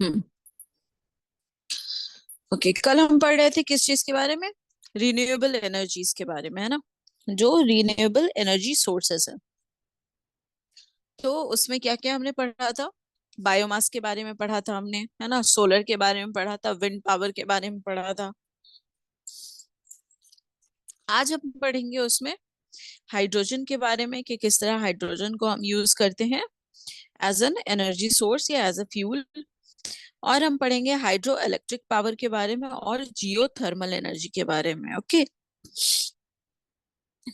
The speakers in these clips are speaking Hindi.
हम्म। ओके, कल हम पढ़ रहे थे किस चीज के बारे में? रिन्यूएबल एनर्जीज के बारे में, है ना? जो रिन्यूएबल एनर्जी सोर्सेस है, तो उसमें क्या क्या हमने पढ़ा था? बायोमास के बारे में पढ़ा था हमने, है ना? सोलर के बारे में पढ़ा था, विंड पावर के बारे में पढ़ा था। आज हम पढ़ेंगे उसमें हाइड्रोजन के बारे में, कि किस तरह हाइड्रोजन को हम यूज करते हैं एज एन एनर्जी सोर्स या एज अ फ्यूल। और हम पढ़ेंगे हाइड्रो इलेक्ट्रिक पावर के बारे में और जियो थर्मल एनर्जी के बारे में। ओके,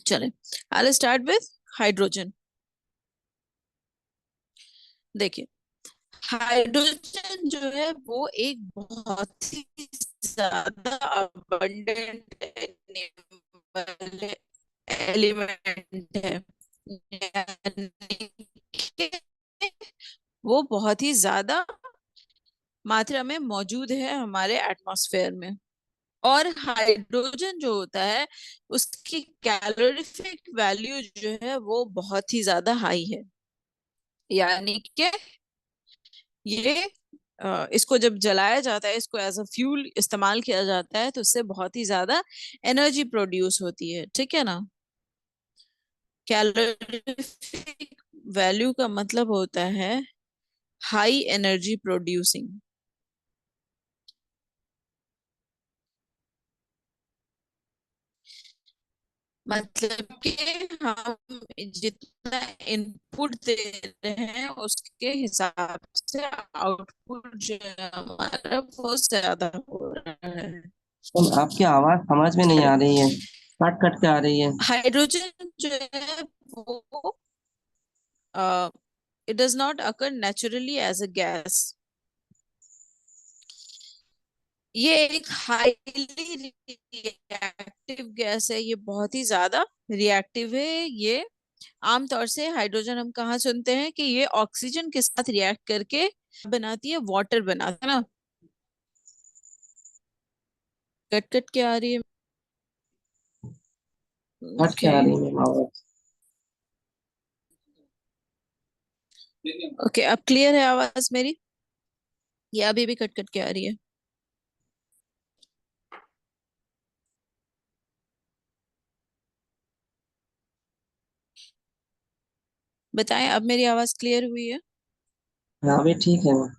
चलें। I start with hydrogen. देखिए, हाइड्रोजन जो है वो एक बहुत ही ज्यादा अबंडेंट एलिमेंट है। यानी कि वो बहुत ही ज्यादा मात्रा में मौजूद है हमारे एटमॉस्फेयर में। और हाइड्रोजन जो होता है, उसकी कैलोरीफिक वैल्यू जो है वो बहुत ही ज्यादा हाई है। यानी कि ये इसको जब जलाया जाता है, इसको एज अ फ्यूल इस्तेमाल किया जाता है, तो इससे बहुत ही ज्यादा एनर्जी प्रोड्यूस होती है। ठीक है ना? कैलोरीफिक वैल्यू का मतलब होता है हाई एनर्जी प्रोड्यूसिंग। मतलब कि हम जितना इनपुट दे रहे हैं उसके हिसाब से आउटपुट जो है हमारा वो ज्यादा हो रहा है। तो आपकी आवाज समझ में नहीं आ रही है, कट कट के आ रही है। हाइड्रोजन जो है वो it does not occur naturally as a gas. ये एक हाईली रिएक्टिव गैस है, ये बहुत ही ज्यादा रिएक्टिव है। ये आमतौर से हाइड्रोजन हम कहाँ सुनते हैं कि ये ऑक्सीजन के साथ रिएक्ट करके बनाती है, वाटर बनाता है ना। कट कट के आ रही है। कट के ओके। आ रही है मैम आवाज। ओके, अब क्लियर है आवाज मेरी, या अभी भी कट कट के आ रही है? बताएं, अब मेरी आवाज क्लियर हुई है? हाँ अभी ठीक है मैम।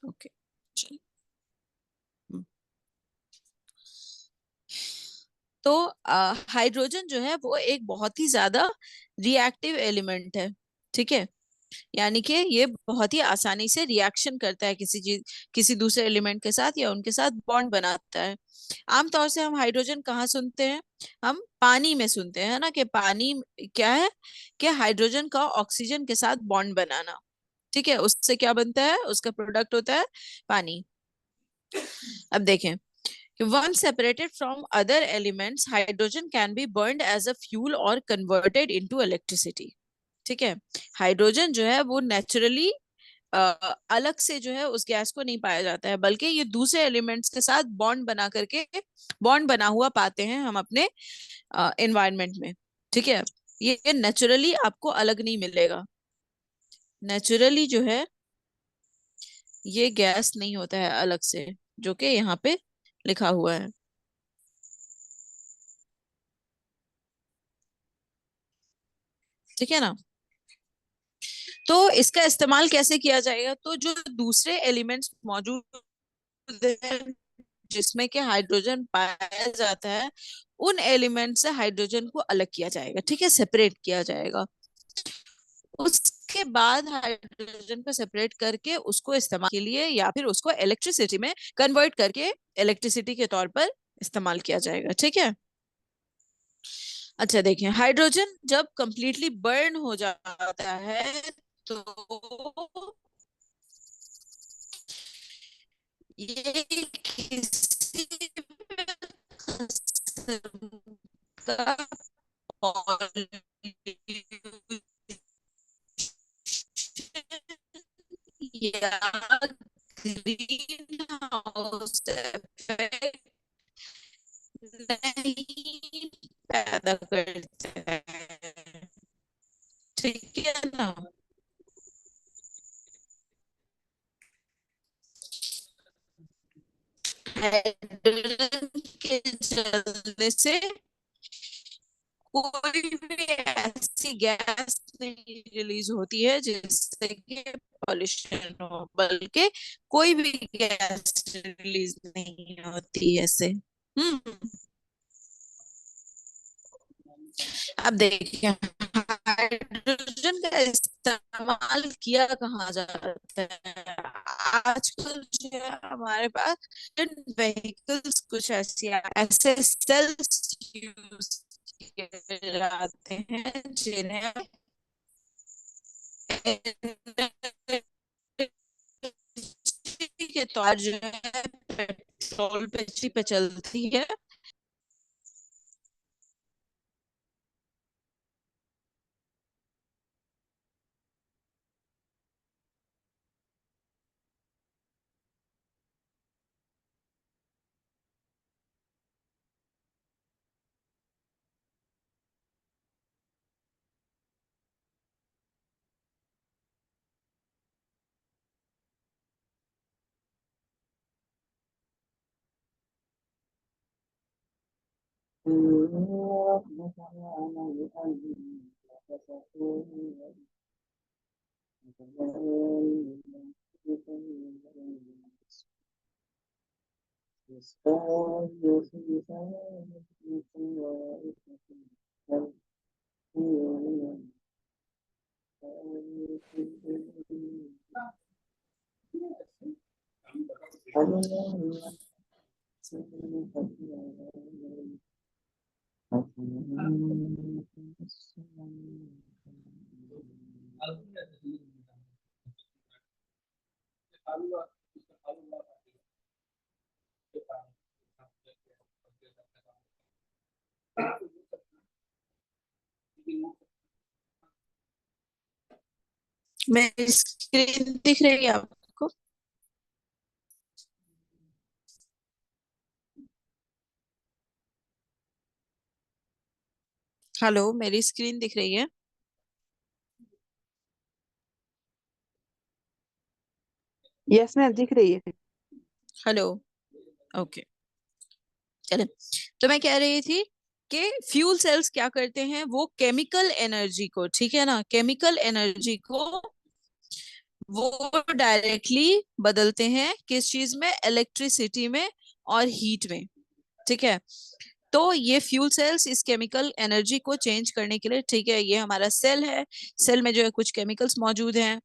ओके, चलिए। हम्म। तो हाइड्रोजन जो है वो एक बहुत ही ज्यादा रिएक्टिव एलिमेंट है। ठीक है? यानी कि ये बहुत ही आसानी से रिएक्शन करता है किसी चीज, किसी दूसरे एलिमेंट के साथ, या उनके साथ बॉन्ड बनाता है। आमतौर से हम हाइड्रोजन कहाँ सुनते हैं? हम पानी में सुनते हैं, है ना? कि पानी क्या है? कि हाइड्रोजन का ऑक्सीजन के साथ बॉन्ड बनाना। ठीक है, उससे क्या बनता है? उसका प्रोडक्ट होता है पानी। अब देखें कि once separated from other elements, hydrogen can be burned as a fuel or converted into electricity। ठीक है? हाइड्रोजन जो है वो नेचुरली अलग से जो है उस गैस को नहीं पाया जाता है, बल्कि ये दूसरे एलिमेंट्स के साथ बॉन्ड बना करके, बॉन्ड बना हुआ पाते हैं हम अपने एनवायरनमेंट में। ठीक है? ये नेचुरली आपको अलग नहीं मिलेगा। नेचुरली जो है ये गैस नहीं होता है अलग से, जो कि यहाँ पे लिखा हुआ है। ठीक है ना? तो इसका इस्तेमाल कैसे किया जाएगा? तो जो दूसरे एलिमेंट्स मौजूद हैं जिसमें कि हाइड्रोजन पाया जाता है, उन एलिमेंट से हाइड्रोजन को अलग किया जाएगा। ठीक है? सेपरेट किया जाएगा। उसके बाद हाइड्रोजन को सेपरेट करके उसको इस्तेमाल के लिए, या फिर उसको इलेक्ट्रिसिटी में कन्वर्ट करके इलेक्ट्रिसिटी के तौर पर इस्तेमाल किया जाएगा। ठीक है? अच्छा, देखिए, हाइड्रोजन जब कंप्लीटली बर्न हो जाता है, तो ये किसी का या ग्रीन हाउस इफेक्ट नहीं पैदा करता है। ठीक है ना? हाइड्रोजन के जलने से कोई भी ऐसी गैस नहीं रिलीज होती है जिससे कि पॉल्यूशन हो, बल्कि कोई भी गैस रिलीज नहीं होती है ऐसे। हम्म। अब देखिए, हाइड्रोजन का इस्तेमाल किया कहाँ जाता है आजकल, जो है हमारे पास व्हीकल्स कुछ ऐसी ऐसे सेल्स यूज किए जाते हैं जिन्हें एनर्जी के तौर जो है पेट्रोल पे चलती है। मेरी स्क्रीन दिख रही है आपको? हेलो, मेरी स्क्रीन दिख रही है? यस मैम, दिख रही है। हेलो। ओके, चले। तो मैं कह रही थी कि फ्यूल सेल्स क्या करते हैं, वो केमिकल एनर्जी को, ठीक है ना, केमिकल एनर्जी को वो डायरेक्टली बदलते हैं किस चीज में, इलेक्ट्रिसिटी में और हीट में। ठीक है। तो ये फ्यूल सेल्स इस केमिकल एनर्जी को चेंज करने के लिए, ठीक है, ये हमारा सेल है, सेल में जो है कुछ केमिकल्स मौजूद हैं,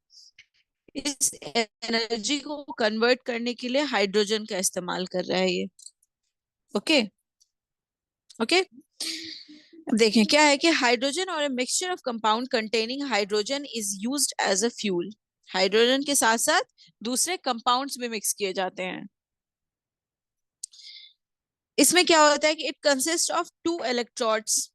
इस एनर्जी को कन्वर्ट करने के लिए हाइड्रोजन का इस्तेमाल कर रहा है ये। ओके। ओके। अब देखें क्या है कि हाइड्रोजन और mixture of compound containing hydrogen is used as a fuel. Hydrogen के साथ साथ दूसरे कंपाउंड्स में मिक्स किए जाते हैं। इसमें क्या होता है कि it consist of two electrodes.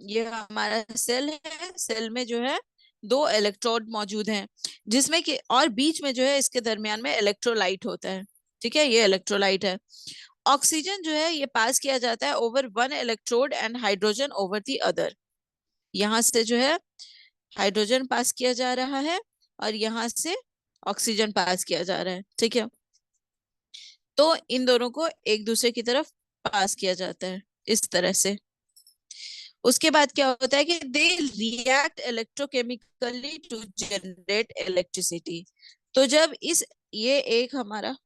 ये हमारा सेल है, सेल में जो है दो इलेक्ट्रोड मौजूद हैं, जिसमें कि और बीच में जो है इसके दरमियान में इलेक्ट्रोलाइट होता है। ठीक है, ये इलेक्ट्रोलाइट है। ऑक्सीजन जो है ये पास किया जाता है over one electrode and hydrogen over the other. यहाँ से जो है हाइड्रोजन पास किया जा रहा है और यहाँ से ऑक्सीजन पास किया जा रहा है। ठीक है। तो इन दोनों को एक दूसरे की तरफ पास किया जाता है इस तरह से। उसके बाद क्या होता है कि they react electrochemically to generate electricity. तो जब इस ये एक हमारा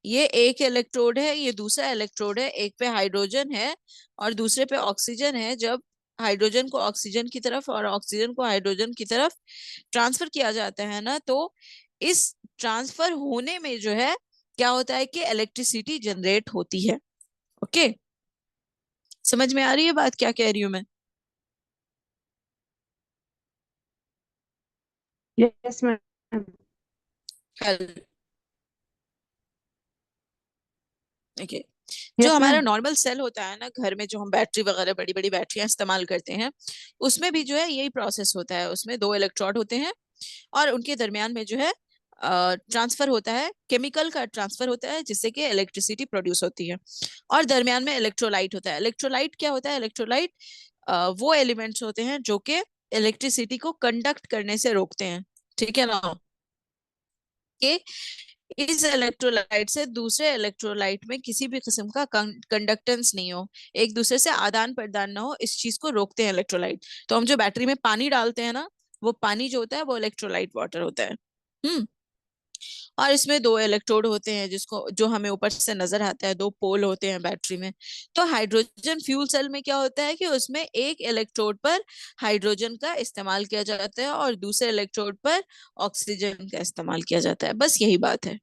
ये एक इलेक्ट्रोड है, ये दूसरा इलेक्ट्रोड है, एक पे हाइड्रोजन है और दूसरे पे ऑक्सीजन है। जब हाइड्रोजन को ऑक्सीजन की तरफ और ऑक्सीजन को हाइड्रोजन की तरफ ट्रांसफर किया जाता है ना, तो इस ट्रांसफर होने में जो है क्या होता है कि इलेक्ट्रिसिटी जनरेट होती है। ओके, समझ में आ रही है बात क्या कह रही हूँ मैं? Yes ma'am. कल देखिए, जो यस हमारा मैम। नॉर्मल सेल होता है ना घर में, जो हम बैटरी वगैरह बड़ी बड़ी बैटरियां इस्तेमाल करते हैं, उसमें भी जो है यही प्रोसेस होता है। उसमें दो इलेक्ट्रोड होते हैं और उनके दरमियान में जो है ट्रांसफर होता है, केमिकल का ट्रांसफर होता है जिससे कि इलेक्ट्रिसिटी प्रोड्यूस होती है। और दरमियान में इलेक्ट्रोलाइट होता है। इलेक्ट्रोलाइट क्या होता है? इलेक्ट्रोलाइट वो एलिमेंट्स होते हैं जो कि इलेक्ट्रिसिटी को कंडक्ट करने से रोकते हैं। ठीक है ना, कि इस इलेक्ट्रोलाइट से दूसरे इलेक्ट्रोलाइट में किसी भी किस्म का कंडक्टेंस नहीं हो, एक दूसरे से आदान प्रदान ना हो, इस चीज को रोकते हैं इलेक्ट्रोलाइट। तो हम जो बैटरी में पानी डालते हैं ना, वो पानी जो होता है वो इलेक्ट्रोलाइट वाटर होता है। हम्म। और इसमें दो इलेक्ट्रोड होते हैं, जिसको जो हमें ऊपर से नजर आता है, दो पोल होते हैं बैटरी में। तो हाइड्रोजन फ्यूल सेल में क्या होता है कि उसमें एक इलेक्ट्रोड पर हाइड्रोजन का इस्तेमाल किया जाता है और दूसरे इलेक्ट्रोड पर ऑक्सीजन का इस्तेमाल किया जाता है। बस यही बात है।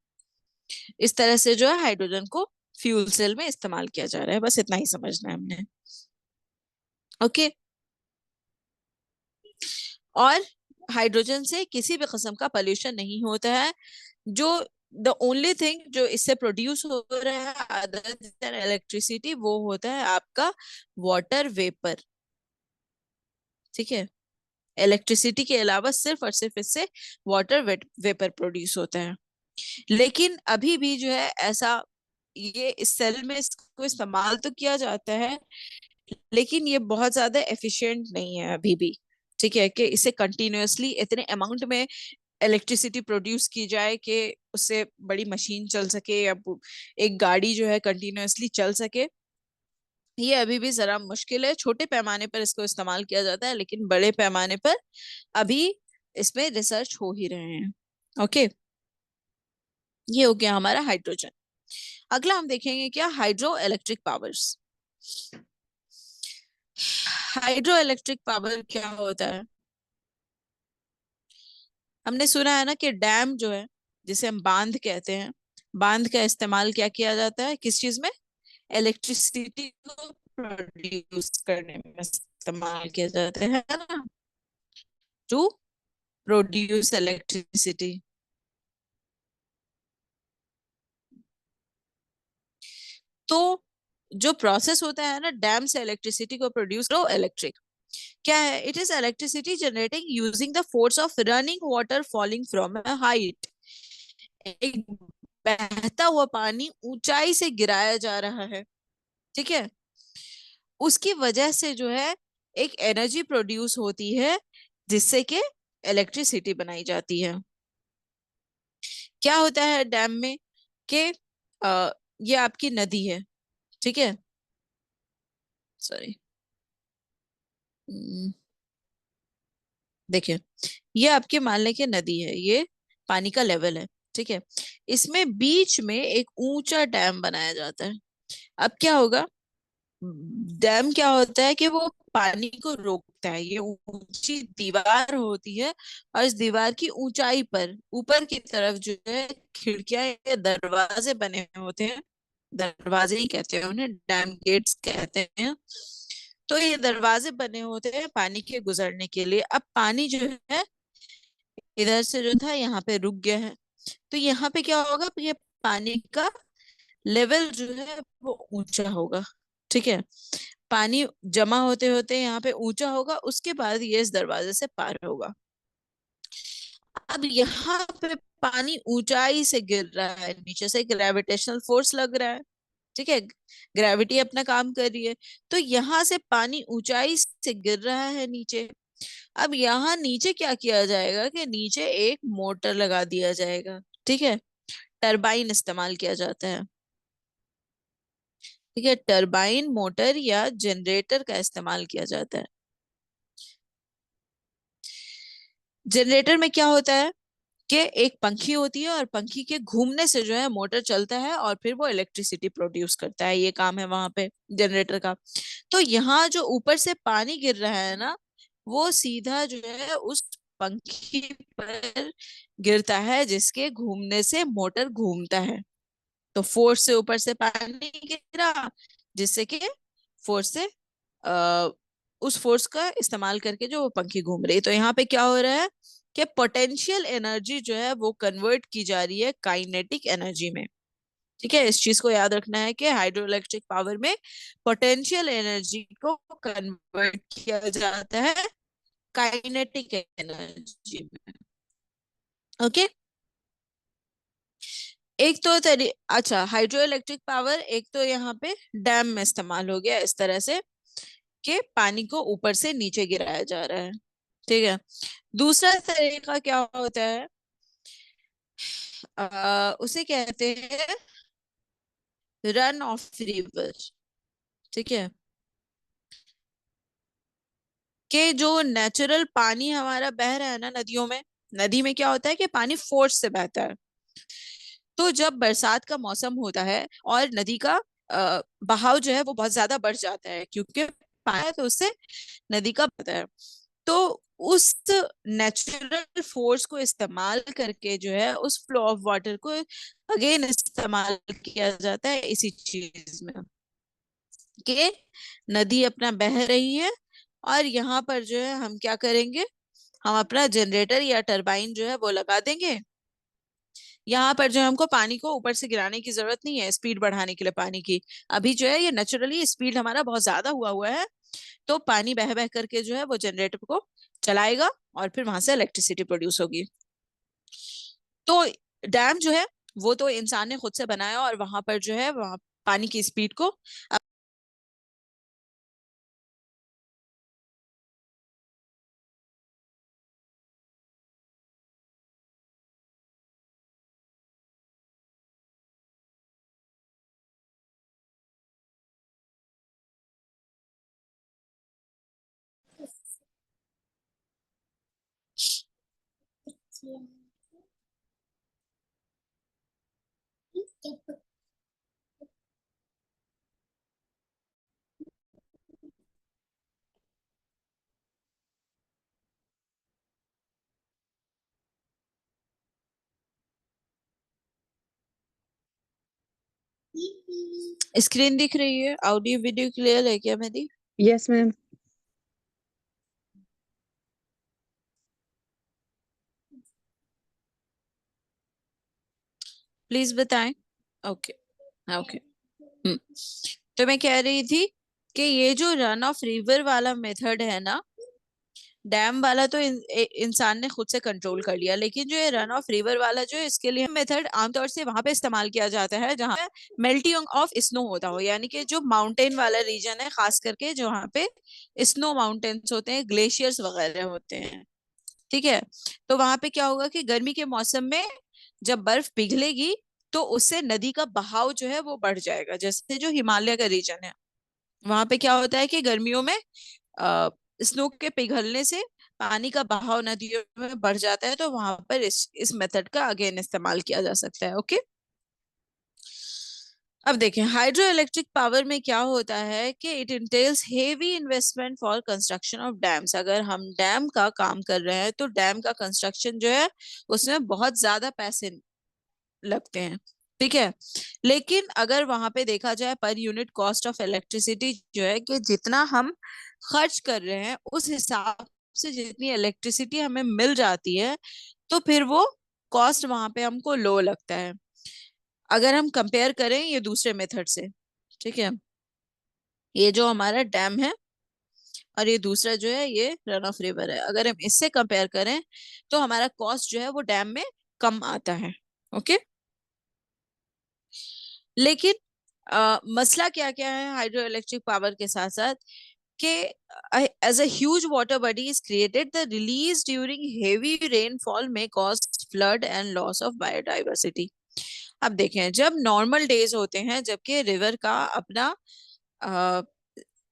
इस तरह से जो है हाइड्रोजन को फ्यूल सेल में इस्तेमाल किया जा रहा है, बस इतना ही समझना है हमने। ओके। और हाइड्रोजन से किसी भी किस्म का पॉल्यूशन नहीं होता है। जो द ओनली थिंग जो इससे प्रोड्यूस हो रहा है अदर देन इलेक्ट्रिसिटी, वो होता है आपका वाटर वेपर। ठीक है। इलेक्ट्रिसिटी के अलावा सिर्फ और सिर्फ इससे वाटर वेपर प्रोड्यूस होता है। लेकिन अभी भी जो है ऐसा, ये इस सेल में इसको इस्तेमाल तो किया जाता है, लेकिन ये बहुत ज्यादा एफिशिएंट नहीं है अभी भी। ठीक है, कि इसे कंटिन्यूअसली इतने अमाउंट में इलेक्ट्रिसिटी प्रोड्यूस की जाए कि उससे बड़ी मशीन चल सके या एक गाड़ी जो है कंटिन्यूअसली चल सके, ये अभी भी जरा मुश्किल है। छोटे पैमाने पर इसको इस्तेमाल किया जाता है, लेकिन बड़े पैमाने पर अभी इसमें रिसर्च हो ही रहे हैं। ओके। ये हो गया हमारा हाइड्रोजन। अगला हम देखेंगे क्या, hydro electric powers. Hydro electric power क्या होता है? हमने सुना है ना कि डैम जो है, जिसे हम बांध कहते हैं, बांध का इस्तेमाल क्या किया जाता है किस चीज में? इलेक्ट्रिसिटी को प्रोड्यूस करने में इस्तेमाल किया जाता है ना, टू प्रोड्यूस इलेक्ट्रिसिटी। तो जो प्रोसेस होता है ना डैम से इलेक्ट्रिसिटी को प्रोड्यूस करो, इलेक्ट्रिक क्या है? It is electricity generating using the force of running water falling from a height. एक बहता हुआ पानी ऊंचाई से गिराया जा रहा है, ठीक है, उसकी वजह से जो है एक एनर्जी प्रोड्यूस होती है, जिससे कि इलेक्ट्रिसिटी बनाई जाती है। क्या होता है डैम में कि ये आपकी नदी है, ठीक है, सॉरी, देखिए, ये आपके मान लें कि नदी है, ये पानी का लेवल है, ठीक है, इसमें बीच में एक ऊंचा डैम बनाया जाता है। अब क्या होगा, डैम क्या होता है कि वो पानी को रोकता है, ये ऊंची दीवार होती है, और इस दीवार की ऊंचाई पर ऊपर की तरफ जो है खिड़कियां या दरवाजे बने होते हैं। दरवाजे ही कहते हैं उन्हें, डैम गेट्स कहते हैं। तो ये दरवाजे बने होते हैं पानी के गुजरने के लिए। अब पानी जो है इधर से जो था यहाँ पे रुक गया है, तो यहाँ पे क्या होगा, ये पानी का लेवल जो है वो ऊंचा होगा, ठीक है, पानी जमा होते होते यहाँ पे ऊंचा होगा, उसके बाद ये इस दरवाजे से पार होगा। अब यहाँ पे पानी ऊंचाई से गिर रहा है, नीचे से ग्रेविटेशनल फोर्स लग रहा है, ठीक है, ग्रेविटी अपना काम कर रही है। तो यहाँ से पानी ऊंचाई से गिर रहा है नीचे। अब यहाँ नीचे क्या किया जाएगा कि नीचे एक मोटर लगा दिया जाएगा, ठीक है, टरबाइन इस्तेमाल किया जाता है। ठीक है, टरबाइन मोटर या जनरेटर का इस्तेमाल किया जाता है। जनरेटर में क्या होता है कि एक पंखी होती है, और पंखी के घूमने से जो है मोटर चलता है और फिर वो इलेक्ट्रिसिटी प्रोड्यूस करता है, ये काम है वहां पे जनरेटर का। तो यहाँ जो ऊपर से पानी गिर रहा है ना, वो सीधा जो है उस पंखी पर गिरता है, जिसके घूमने से मोटर घूमता है। तो फोर्स से ऊपर से पानी गिरा, जिससे कि फोर्स से आ, उस फोर्स का इस्तेमाल करके जो वो पंखी घूम रही है। तो यहाँ पे क्या हो रहा है कि पोटेंशियल एनर्जी जो है वो कन्वर्ट की जा रही है काइनेटिक एनर्जी में। ठीक है, इस चीज को याद रखना है कि हाइड्रो इलेक्ट्रिक पावर में पोटेंशियल एनर्जी को कन्वर्ट किया जाता है काइनेटिक एनर्जी में। ओके। एक तो अच्छा, हाइड्रो इलेक्ट्रिक पावर एक तो यहाँ पे डैम में इस्तेमाल हो गया इस तरह से कि पानी को ऊपर से नीचे गिराया जा रहा है, ठीक है। दूसरा तरीका क्या होता है उसे कहते हैं रन ऑफ रिवर। ठीक है, कि जो नेचुरल पानी हमारा बह रहा है ना नदियों में, नदी में क्या होता है कि पानी फोर्स से बहता है। तो जब बरसात का मौसम होता है और नदी का बहाव जो है वो बहुत ज्यादा बढ़ जाता है, क्योंकि पानी है तो उससे नदी का बहता है। तो उस नेचुरल फोर्स को इस्तेमाल करके जो है उस फ्लो ऑफ वाटर को अगेन इस्तेमाल किया जाता है इसी चीज में, कि नदी अपना बह रही है और यहाँ पर जो है हम क्या करेंगे, हम अपना जनरेटर या टरबाइन जो है वो लगा देंगे। यहाँ पर जो है हमको पानी को ऊपर से गिराने की जरूरत नहीं है स्पीड बढ़ाने के लिए पानी की। अभी जो है ये नेचुरली स्पीड हमारा बहुत ज्यादा हुआ हुआ है, तो पानी बह बह करके जो है वो जनरेटर को चलाएगा और फिर वहां से इलेक्ट्रिसिटी प्रोड्यूस होगी। तो डैम जो है वो तो इंसान ने खुद से बनाया और वहां पर जो है वहां पानी की स्पीड को। स्क्रीन दिख रही है? ऑडियो वीडियो क्लियर है क्या मेरी? Yes ma'am. प्लीज बताएं। Okay, okay. हम्म तो मैं कह रही थी कि ये जो रन ऑफ रिवर वाला मेथड है ना, डैम वाला तो इंसान ने खुद से कंट्रोल कर लिया, लेकिन जो ये रन ऑफ रिवर वाला जो है इसके लिए मेथड आमतौर से वहां पे इस्तेमाल किया जाता है जहाँ पे मेल्टिंग ऑफ स्नो होता हो, यानी कि जो माउंटेन वाला रीजन है, खास करके जो वहाँ पे स्नो माउंटेन्स होते हैं, ग्लेशियर्स वगैरह होते हैं। ठीक है, तो वहां पे क्या होगा कि गर्मी के मौसम में जब बर्फ पिघलेगी तो उससे नदी का बहाव जो है वो बढ़ जाएगा। जैसे जो हिमालय का रीजन है वहां पे क्या होता है कि गर्मियों में स्नो के पिघलने से पानी का बहाव नदियों में बढ़ जाता है, तो वहां पर इस मेथड का अगेन इस्तेमाल किया जा सकता है। ओके, अब देखें हाइड्रो इलेक्ट्रिक पावर में क्या होता है कि it entails heavy investment for construction of dams. अगर हम डैम का काम कर रहे हैं तो डैम का कंस्ट्रक्शन जो है उसमें बहुत ज्यादा पैसे लगते हैं। ठीक है, लेकिन अगर वहां पे देखा जाए per unit cost of electricity जो है कि जितना हम खर्च कर रहे हैं उस हिसाब से जितनी इलेक्ट्रिसिटी हमें मिल जाती है, तो फिर वो कॉस्ट वहां पे हमको लो लगता है अगर हम कंपेयर करें ये दूसरे मेथड से। ठीक है, ये जो हमारा डैम है और ये दूसरा जो है ये रन ऑफ रिवर है, अगर हम इससे कंपेयर करें तो हमारा कॉस्ट जो है वो डैम में कम आता है। ओके, लेकिन मसला क्या क्या है हाइड्रो इलेक्ट्रिक पावर के साथ साथ कि as a huge water body is created, the release during heavy rainfall may cause flood and loss of biodiversity। अब देखें जब नॉर्मल डेज होते हैं जबकि रिवर का अपना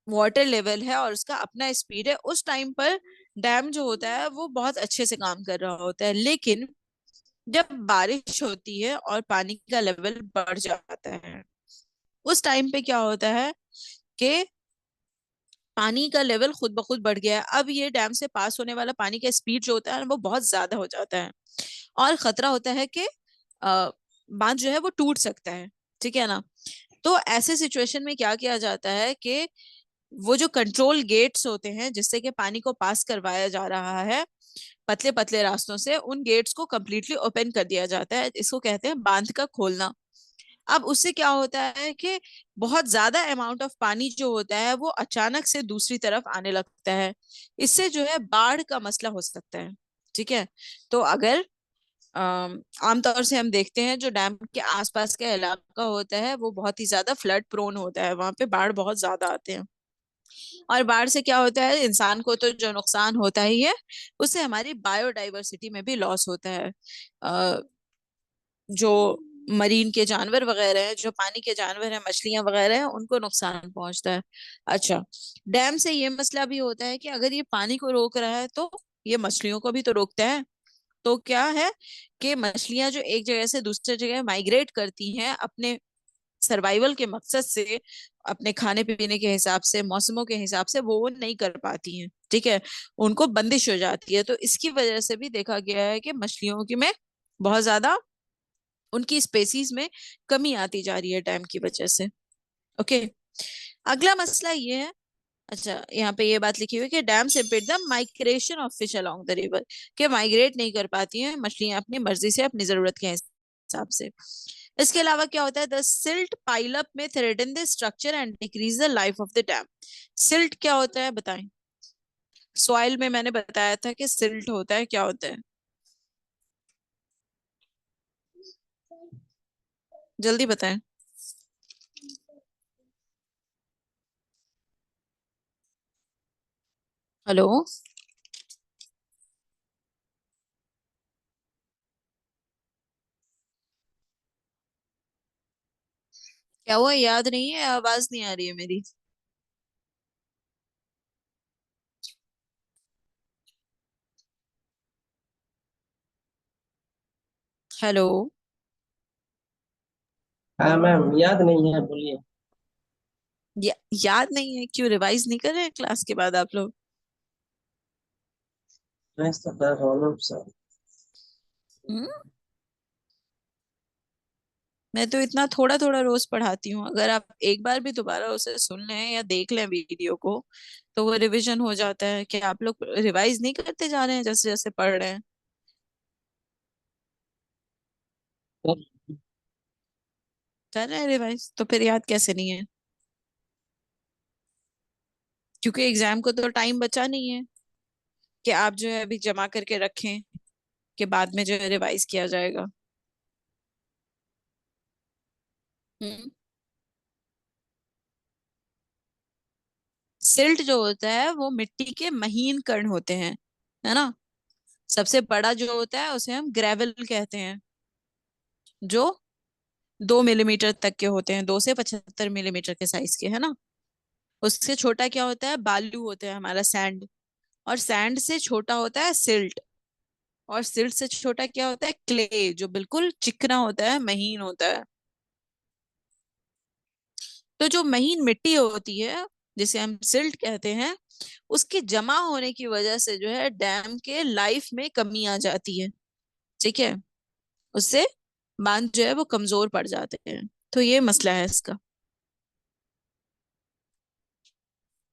वाटर लेवल है और उसका अपना स्पीड है, उस टाइम पर डैम जो होता है वो बहुत अच्छे से काम कर रहा होता है। लेकिन जब बारिश होती है और पानी का लेवल बढ़ जाता है उस टाइम पे क्या होता है कि पानी का लेवल खुद ब खुद बढ़ गया है। अब ये डैम से पास होने वाला पानी का स्पीड जो होता है वो बहुत ज्यादा हो जाता है और खतरा होता है कि बांध जो है वो टूट सकता है। ठीक है ना, तो ऐसे सिचुएशन में क्या किया जाता है कि वो जो कंट्रोल गेट्स होते हैं जिससे कि पानी को पास करवाया जा रहा है पतले पतले रास्तों से, उन गेट्स को कंप्लीटली ओपन कर दिया जाता है। इसको कहते हैं बांध का खोलना। अब उससे क्या होता है कि बहुत ज्यादा अमाउंट ऑफ पानी जो होता है वो अचानक से दूसरी तरफ आने लगता है। इससे जो है बाढ़ का मसला हो सकता है। ठीक है, तो अगर आमतौर से हम देखते हैं जो डैम के आसपास का इलाका होता है वो बहुत ही ज्यादा फ्लड प्रोन होता है, वहां पे बाढ़ बहुत ज्यादा आते हैं। और बाढ़ से क्या होता है, इंसान को तो जो नुकसान होता ही है, उससे हमारी बायोडाइवर्सिटी में भी लॉस होता है। जो मरीन के जानवर वगैरह हैं, जो पानी के जानवर हैं, मछलियां वगैरह हैं, उनको नुकसान पहुंचता है। अच्छा, डैम से ये मसला भी होता है कि अगर ये पानी को रोक रहा है तो ये मछलियों को भी तो रोकता है। तो क्या है कि मछलियां जो एक जगह से दूसरी जगह माइग्रेट करती हैं अपने सर्वाइवल के मकसद से, अपने खाने पीने के हिसाब से, मौसमों के हिसाब से, वो नहीं कर पाती हैं। ठीक है, उनको बंदिश हो जाती है। तो इसकी वजह से भी देखा गया है कि मछलियों की में बहुत ज्यादा उनकी स्पेसीज में कमी आती जा रही है डैम की वजह से। ओके, अगला मसला ये है। अच्छा, यहाँ पे ये बात लिखी हुई है कि dams impede the migration of fish along the river, कि माइग्रेट नहीं कर पाती हैं मछलियां अपनी मर्जी से, अपनी जरूरत के हिसाब से। इसके अलावा क्या होता है, द सिल्ट पाइल अप में threaten the structure and decrease the life of the dam. Silt क्या होता है बताएं? सॉइल में मैंने बताया था कि सिल्ट होता है, क्या होता है? जल्दी बताएं। हेलो, क्या हुआ, याद नहीं है? आवाज नहीं आ रही है मेरी। हेलो। हाँ मैम, याद नहीं है, बोलिए। या, याद नहीं है? क्यों रिवाइज नहीं कर रहे हैं क्लास के बाद आप लोग? मैं तो कर रहा हूँ ना सर। हम्म? मैं तो इतना थोड़ा थोड़ा रोज पढ़ाती हूँ, अगर आप एक बार भी दोबारा उसे सुन लें या देख लें वीडियो को, तो वो रिवीजन हो जाता है। कि आप लोग रिवाइज नहीं करते जा रहे हैं जैसे जैसे पढ़ रहे हैं? कर रहे हैं रिवाइज, तो फिर याद कैसे नहीं है? क्योंकि एग्जाम को तो टाइम बचा नहीं है कि आप जो है अभी जमा करके रखें कि बाद में जो है रिवाइज किया जाएगा। हम्म। सिल्ट जो होता है वो मिट्टी के महीन कण होते हैं, है ना? सबसे बड़ा जो होता है उसे हम ग्रेवल कहते हैं, जो 2 मिलीमीटर तक के होते हैं, 2 से 75 मिलीमीटर के साइज के, है ना? उससे छोटा क्या होता है, बालू होता है हमारा, सैंड। और सैंड से छोटा होता है सिल्ट। और सिल्ट से छोटा क्या होता है, क्ले, जो बिल्कुल चिकना होता है, महीन होता है। तो जो महीन मिट्टी होती है, जिसे हम सिल्ट कहते हैं, उसके जमा होने की वजह से जो है डैम के लाइफ में कमी आ जाती है। ठीक है, उससे बांध जो है वो कमजोर पड़ जाते हैं। तो ये मसला है इसका।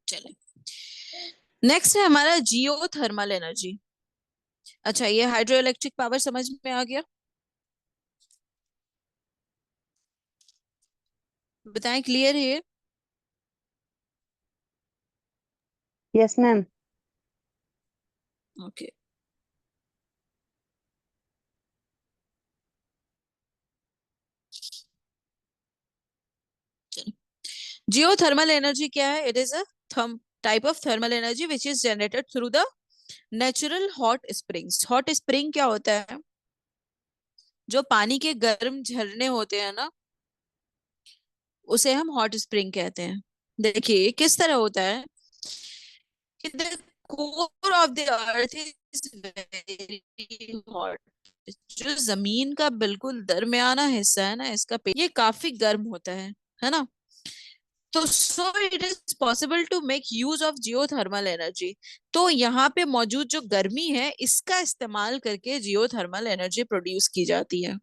चले, नेक्स्ट है हमारा जियो थर्मल एनर्जी। अच्छा, ये हाइड्रो इलेक्ट्रिक पावर समझ में आ गया? बताएं, क्लियर है ये? Yes ma'am. Okay. Geothermal energy क्या है? It is a therm type of thermal energy which is generated through the natural hot springs. Hot spring क्या होता है? जो पानी के गर्म झरने होते हैं ना, उसे हम हॉट स्प्रिंग कहते हैं। देखिए किस तरह होता है कि the core of the earth is very hot. जो जमीन का बिल्कुल दरमियाना हिस्सा है ना, इसका ये काफी गर्म होता है ना? तो so it is possible to make use of geothermal energy. तो यहाँ पे मौजूद जो गर्मी है, इसका इस्तेमाल करके जियोथर्मल एनर्जी प्रोड्यूस की जाती है।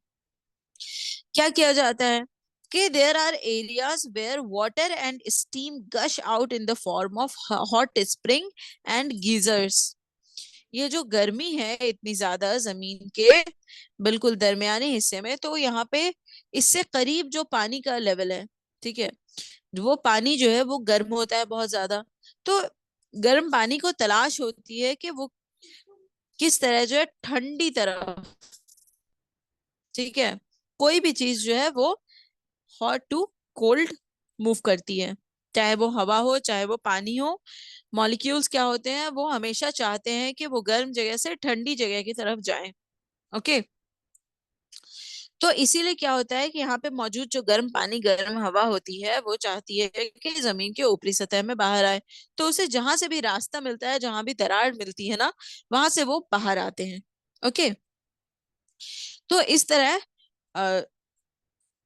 क्या किया जाता है कि there are areas where water and steam gush out in the form of hot spring and geysers. ये जो गर्मी है इतनी ज्यादा जमीन के बिल्कुल दरमियाने हिस्से में, तो यहाँ पे इससे करीब जो पानी का लेवल है, ठीक है, वो पानी जो है वो गर्म होता है बहुत ज्यादा। तो गर्म पानी को तलाश होती है कि वो किस तरह जो है ठंडी तरह, ठीक है, कोई भी चीज जो है वो हॉट टू कोल्ड मूव करती है। चाहे वो हवा हो, चाहे वो पानी हो, मॉलिक्यूल्स क्या होते हैं, वो हमेशा चाहते हैं कि वो गर्म जगह से ठंडी जगह की तरफ जाएं। ओके। तो इसीलिए क्या होता है कि यहाँ पे मौजूद जो गर्म पानी, गर्म हवा होती है, वो चाहती है कि जमीन के ऊपरी सतह में बाहर आए। तो उसे जहां से भी रास्ता मिलता है, जहां भी दरार मिलती है ना, वहां से वो बाहर आते हैं। ओके। तो इस तरह अ,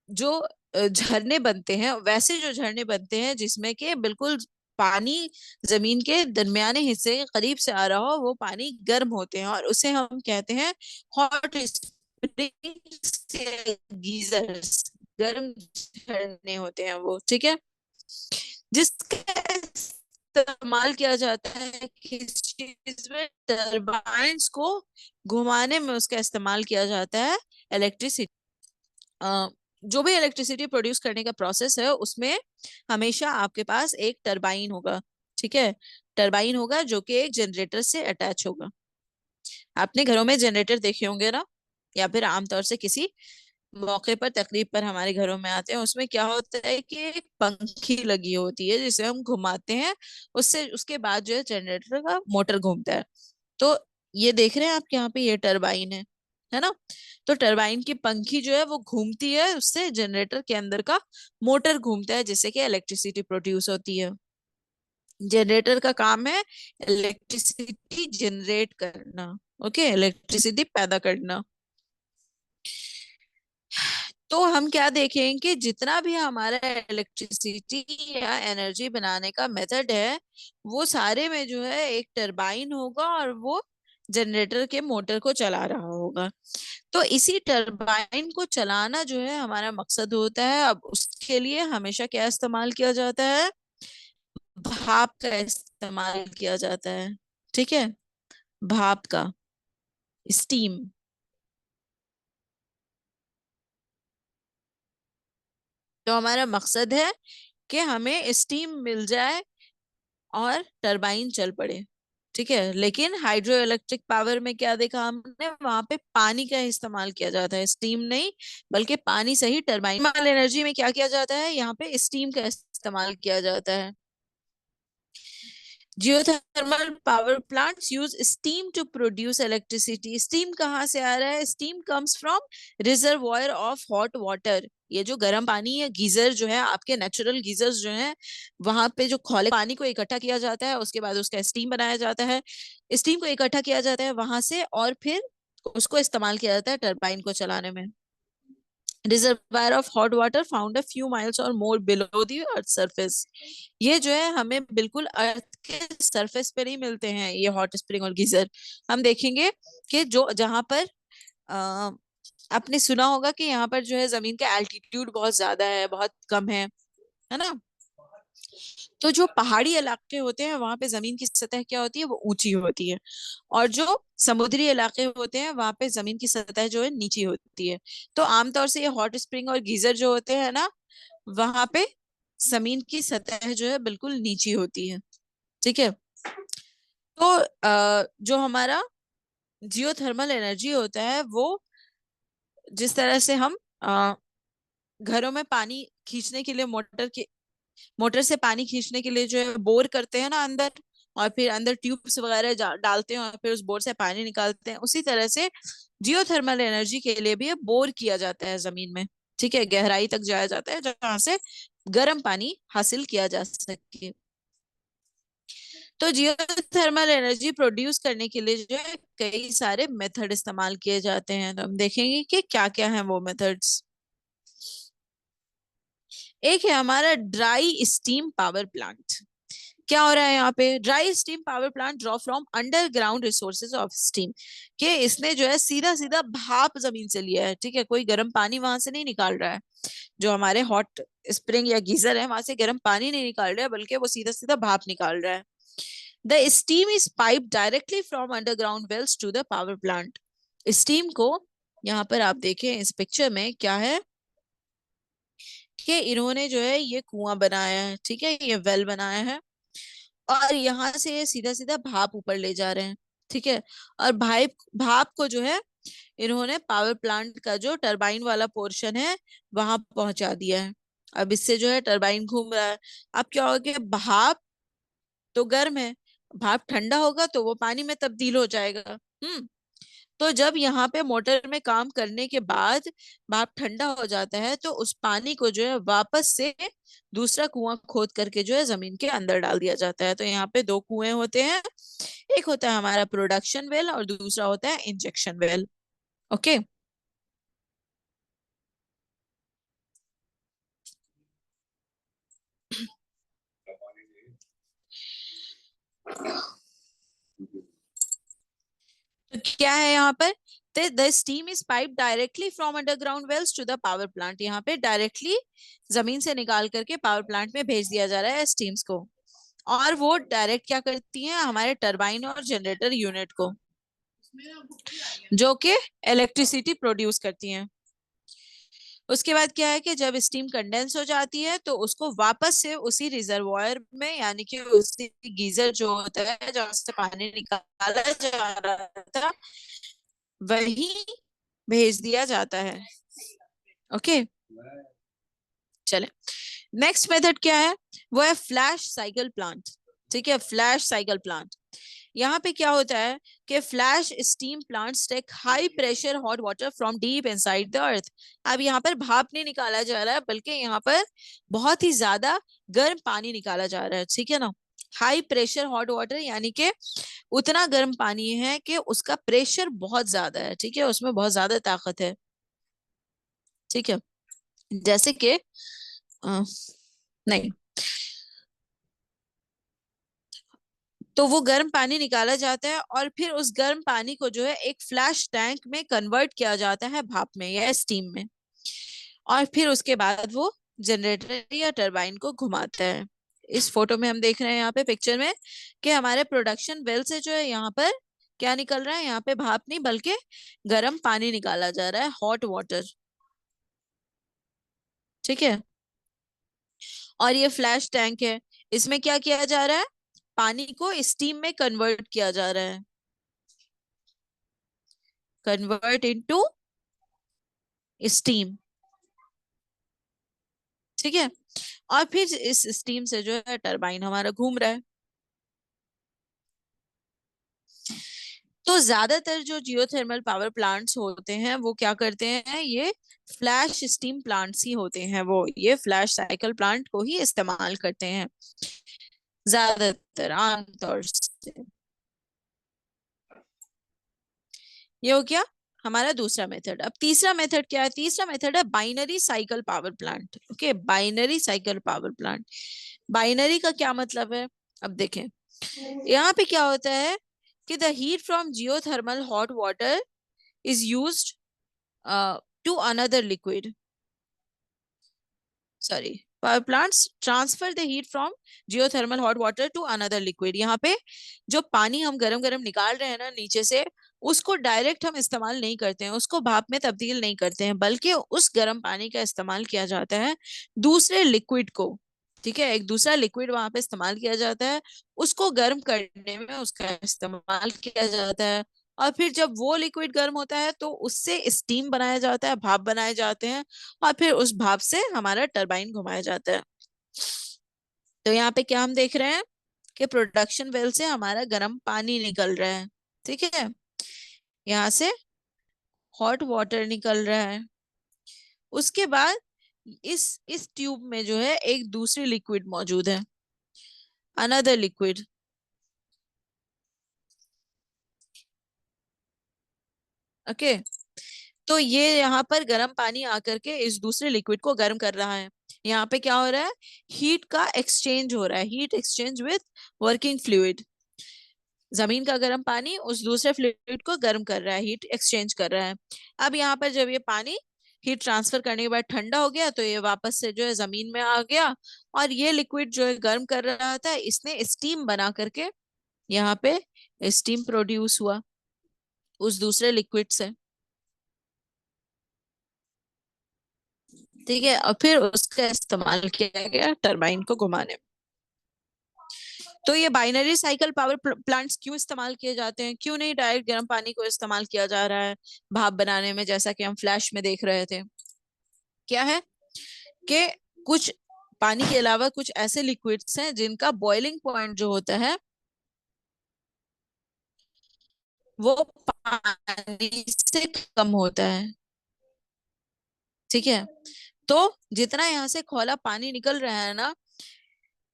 जो झरने बनते हैं, वैसे जो झरने बनते हैं जिसमें कि बिल्कुल पानी जमीन के दरमियाने हिस्से के करीब से आ रहा हो, वो पानी गर्म होते हैं और उसे हम कहते हैं हॉट स्प्रिंग्स, गीजर्स। गर्म झरने होते हैं वो, ठीक है। जिसका इस्तेमाल किया जाता है किस चीज में? टरबाइंस को घुमाने में उसका इस्तेमाल किया जाता है। इलेक्ट्रिसिटी, जो भी इलेक्ट्रिसिटी प्रोड्यूस करने का प्रोसेस है, उसमें हमेशा आपके पास एक टरबाइन होगा, ठीक है। टरबाइन होगा जो कि एक जनरेटर से अटैच होगा। आपने घरों में जनरेटर देखे होंगे ना, या फिर आमतौर से किसी मौके पर, तकरीब पर हमारे घरों में आते हैं। उसमें क्या होता है कि एक पंखी लगी होती है जिसे हम घुमाते हैं, उससे उसके बाद जो है जनरेटर का मोटर घूमता है। तो ये देख रहे हैं आप, यहाँ पे ये टरबाइन है ना। तो टरबाइन की पंखी जो है वो घूमती है, उससे जनरेटर के अंदर का मोटर घूमता है, जिससे कि इलेक्ट्रिसिटी प्रोड्यूस होती है। जनरेटर का काम है इलेक्ट्रिसिटी जनरेट करना। ओके, इलेक्ट्रिसिटी पैदा करना। तो हम क्या देखें कि जितना भी हमारा इलेक्ट्रिसिटी या एनर्जी बनाने का मेथड है, वो सारे में जो है एक टरबाइन होगा और वो जनरेटर के मोटर को चला रहा होगा। तो इसी टरबाइन को चलाना जो है हमारा मकसद होता है। अब उसके लिए हमेशा क्या इस्तेमाल किया जाता है? भाप का इस्तेमाल किया जाता है, ठीक है। भाप का, स्टीम। तो हमारा मकसद है कि हमें स्टीम मिल जाए और टरबाइन चल पड़े, ठीक है। लेकिन हाइड्रो इलेक्ट्रिक पावर में क्या देखा हमने? वहां पे पानी का इस्तेमाल किया जाता है, स्टीम नहीं, बल्कि पानी से ही टरबाइन। एनर्जी में क्या किया जाता है? यहाँ पे स्टीम का इस्तेमाल किया जाता है। Geothermal power plants use steam to produce electricity. Steam कहाँ से आ रहा है? Steam comes from reservoir of hot water. ये जो गर्म पानी है, गीजर जो है आपके, नेचुरल गीजर्स जो हैं, वहां पे जो खौले पानी को इकट्ठा किया जाता है, उसके बाद उसका स्टीम बनाया जाता है। स्टीम को इकट्ठा किया जाता है वहां से, और फिर उसको इस्तेमाल किया जाता है टरबाइन को चलाने में। Reservoir of hot water found a few miles और मोर बिलो द अर्थ सरफेस। ये जो है हमें बिल्कुल अर्थ के सरफेस पे नहीं मिलते हैं, ये हॉट स्प्रिंग और गीजर। हम देखेंगे कि जो जहां पर आ, आपने सुना होगा कि यहाँ पर जो है जमीन का एल्टीट्यूड बहुत ज्यादा है, बहुत कम है ना। तो जो पहाड़ी इलाके होते हैं वहां पे जमीन की सतह क्या होती है? वो ऊंची होती है। और जो समुद्री इलाके होते हैं वहां पे जमीन की सतह जो है नीची होती है। तो आमतौर से ये हॉट स्प्रिंग और गीजर जो होते हैं ना, वहां पे जमीन की सतह जो है बिल्कुल नीची होती है, ठीक है। तो जो हमारा जियोथर्मल एनर्जी होता है, वो जिस तरह से हम घरों में पानी खींचने के लिए मोटर से पानी खींचने के लिए जो है बोर करते हैं ना अंदर, और फिर अंदर ट्यूब्स वगैरह डालते हैं और फिर उस बोर से पानी निकालते हैं, उसी तरह से जियोथर्मल एनर्जी के लिए भी बोर किया जाता है जमीन में, ठीक है। गहराई तक जाया जाता है जहां से गर्म पानी हासिल किया जा सके। तो जियोथर्मल एनर्जी प्रोड्यूस करने के लिए जो है कई सारे मेथड इस्तेमाल किए जाते हैं। तो हम देखेंगे कि क्या क्या है वो मेथड्स। एक है हमारा ड्राई स्टीम पावर प्लांट। क्या हो रहा है यहाँ पे? Dry steam power plant draw from underground resources of steam. कि इसने जो है सीधा सीधा भाप जमीन से लिया है, ठीक है। कोई गर्म पानी वहां से नहीं निकाल रहा है। जो हमारे हॉट स्प्रिंग या गीजर है, वहां से गर्म पानी नहीं निकाल रहा है, बल्कि वो सीधा सीधा भाप निकाल रहा है। The steam is pipe directly from underground wells to the power plant. Steam को, यहाँ पर आप देखें इस पिक्चर में क्या है, कि इन्होंने जो है ये कुआं बनाया है, ठीक है, ये वेल बनाया है, और यहाँ से ये सीधा सीधा भाप ऊपर ले जा रहे हैं, ठीक है। और भाप भाप को जो है इन्होंने पावर प्लांट का जो टरबाइन वाला पोर्शन है वहां पहुंचा दिया है। अब इससे जो है टरबाइन घूम रहा है। अब क्या हो गया? भाप तो गर्म है, भाप ठंडा होगा तो वो पानी में तब्दील हो जाएगा। हम्म। तो जब यहाँ पे मोटर में काम करने के बाद भाप ठंडा हो जाता है तो उस पानी को जो है वापस से दूसरा कुआं खोद करके जो है जमीन के अंदर डाल दिया जाता है। तो यहाँ पे दो कुएं होते हैं, एक होता है हमारा प्रोडक्शन वेल और दूसरा होता है इंजेक्शन वेल। ओके। तो क्या है यहाँ पर, the steam is pipe directly from underground wells to the power plant. यहाँ पे डायरेक्टली जमीन से निकाल करके पावर प्लांट में भेज दिया जा रहा है स्टीम्स को, और वो डायरेक्ट क्या करती हैं हमारे टरबाइन और जनरेटर यूनिट को, जो कि इलेक्ट्रिसिटी प्रोड्यूस करती हैं। उसके बाद क्या है कि जब स्टीम कंडेंस हो जाती है तो उसको वापस से उसी रिजर्वॉयर में, यानी कि उसी गीजर जो होता है जहां से पानी निकाला जा रहा था, वही भेज दिया जाता है। ओके, चले। नेक्स्ट मेथड क्या है, वो है फ्लैश साइकिल प्लांट। ठीक है, फ्लैश साइकिल प्लांट। यहाँ पे क्या होता है कि flash steam plants take high pressure hot water from deep inside the earth. अब यहाँ पर भाप नहीं निकाला जा रहा है, बल्कि यहाँ पर बहुत ही ज्यादा गर्म पानी निकाला जा रहा है। ठीक है ना, हाई प्रेशर हॉट वाटर यानी कि उतना गर्म पानी है कि उसका प्रेशर बहुत ज्यादा है। ठीक है, उसमें बहुत ज्यादा ताकत है। ठीक है, जैसे कि नहीं, तो वो गर्म पानी निकाला जाता है और फिर उस गर्म पानी को जो है एक फ्लैश टैंक में कन्वर्ट किया जाता है भाप में या स्टीम में, और फिर उसके बाद वो जनरेटर या टरबाइन को घुमाता है। इस फोटो में हम देख रहे हैं यहाँ पे पिक्चर में कि हमारे प्रोडक्शन वेल से जो है यहाँ पर क्या निकल रहा है, यहाँ पे भाप नहीं बल्कि गर्म पानी निकाला जा रहा है, हॉट वाटर। ठीक है, और ये फ्लैश टैंक है, इसमें क्या किया जा रहा है, पानी को स्टीम में कन्वर्ट किया जा रहा है, कन्वर्ट इनटू स्टीम। ठीक है, और फिर इस स्टीम से जो है टरबाइन हमारा घूम रहा है। तो ज्यादातर जो जियोथर्मल पावर प्लांट्स होते हैं वो क्या करते हैं, ये फ्लैश स्टीम प्लांट्स ही होते हैं, वो ये फ्लैश साइकिल प्लांट को ही इस्तेमाल करते हैं ज्यादातर, आमतौर से। ये हो गया हमारा दूसरा मेथड। अब तीसरा मेथड क्या है, तीसरा मेथड है binary cycle power plant. Okay, binary cycle power plant. Binary का क्या मतलब है, अब देखें यहाँ पे क्या होता है कि the heat from geothermal hot water is used to another liquid, sorry, power plants transfer the heat from geothermal hot water to another liquid. यहाँ पे जो पानी हम गरम गरम निकाल रहे हैं ना नीचे से, उसको डायरेक्ट हम इस्तेमाल नहीं करते हैं, उसको भाप में तब्दील नहीं करते हैं, बल्कि उस गर्म पानी का इस्तेमाल किया जाता है दूसरे लिक्विड को। ठीक है, एक दूसरा लिक्विड वहां पे इस्तेमाल किया जाता है, उसको गर्म करने में उसका इस्तेमाल किया जाता है, और फिर जब वो लिक्विड गर्म होता है तो उससे स्टीम बनाया जाता है, भाप बनाए जाते हैं, और फिर उस भाप से हमारा टरबाइन घुमाया जाता है। तो यहाँ पे क्या हम देख रहे हैं कि प्रोडक्शन वेल से हमारा गर्म पानी निकल रहा है। ठीक है, यहाँ से हॉट वाटर निकल रहा है, उसके बाद इस ट्यूब में जो है एक दूसरी लिक्विड मौजूद है, अनदर लिक्विड। ओके, तो ये यहाँ पर गर्म पानी आकर के इस दूसरे लिक्विड को गर्म कर रहा है। यहाँ पे क्या हो रहा है, हीट का एक्सचेंज हो रहा है, heat exchange with working fluid. जमीन का गर्म पानी उस दूसरे फ्लूइड को गर्म कर रहा है, हीट एक्सचेंज कर रहा है। अब यहाँ पर जब ये पानी हीट ट्रांसफर करने के बाद ठंडा हो गया तो ये वापस से जो है जमीन में आ गया, और ये लिक्विड जो है गर्म कर रहा था, इसने स्टीम बना करके यहाँ पे स्टीम प्रोड्यूस हुआ उस दूसरे लिक्विड से। ठीक है, और फिर उसका इस्तेमाल किया गया टरबाइन को घुमाने में। तो ये बाइनरी साइकिल पावर प्लांट्स क्यों इस्तेमाल किए जाते हैं, क्यों नहीं डायरेक्ट गर्म पानी को इस्तेमाल किया जा रहा है भाप बनाने में, जैसा कि हम फ्लैश में देख रहे थे। क्या है कि कुछ पानी के अलावा कुछ ऐसे लिक्विड्स हैं जिनका बॉइलिंग पॉइंट जो होता है वो पानी से कम होता है। ठीक है, तो जितना यहाँ से खौला पानी निकल रहा है ना,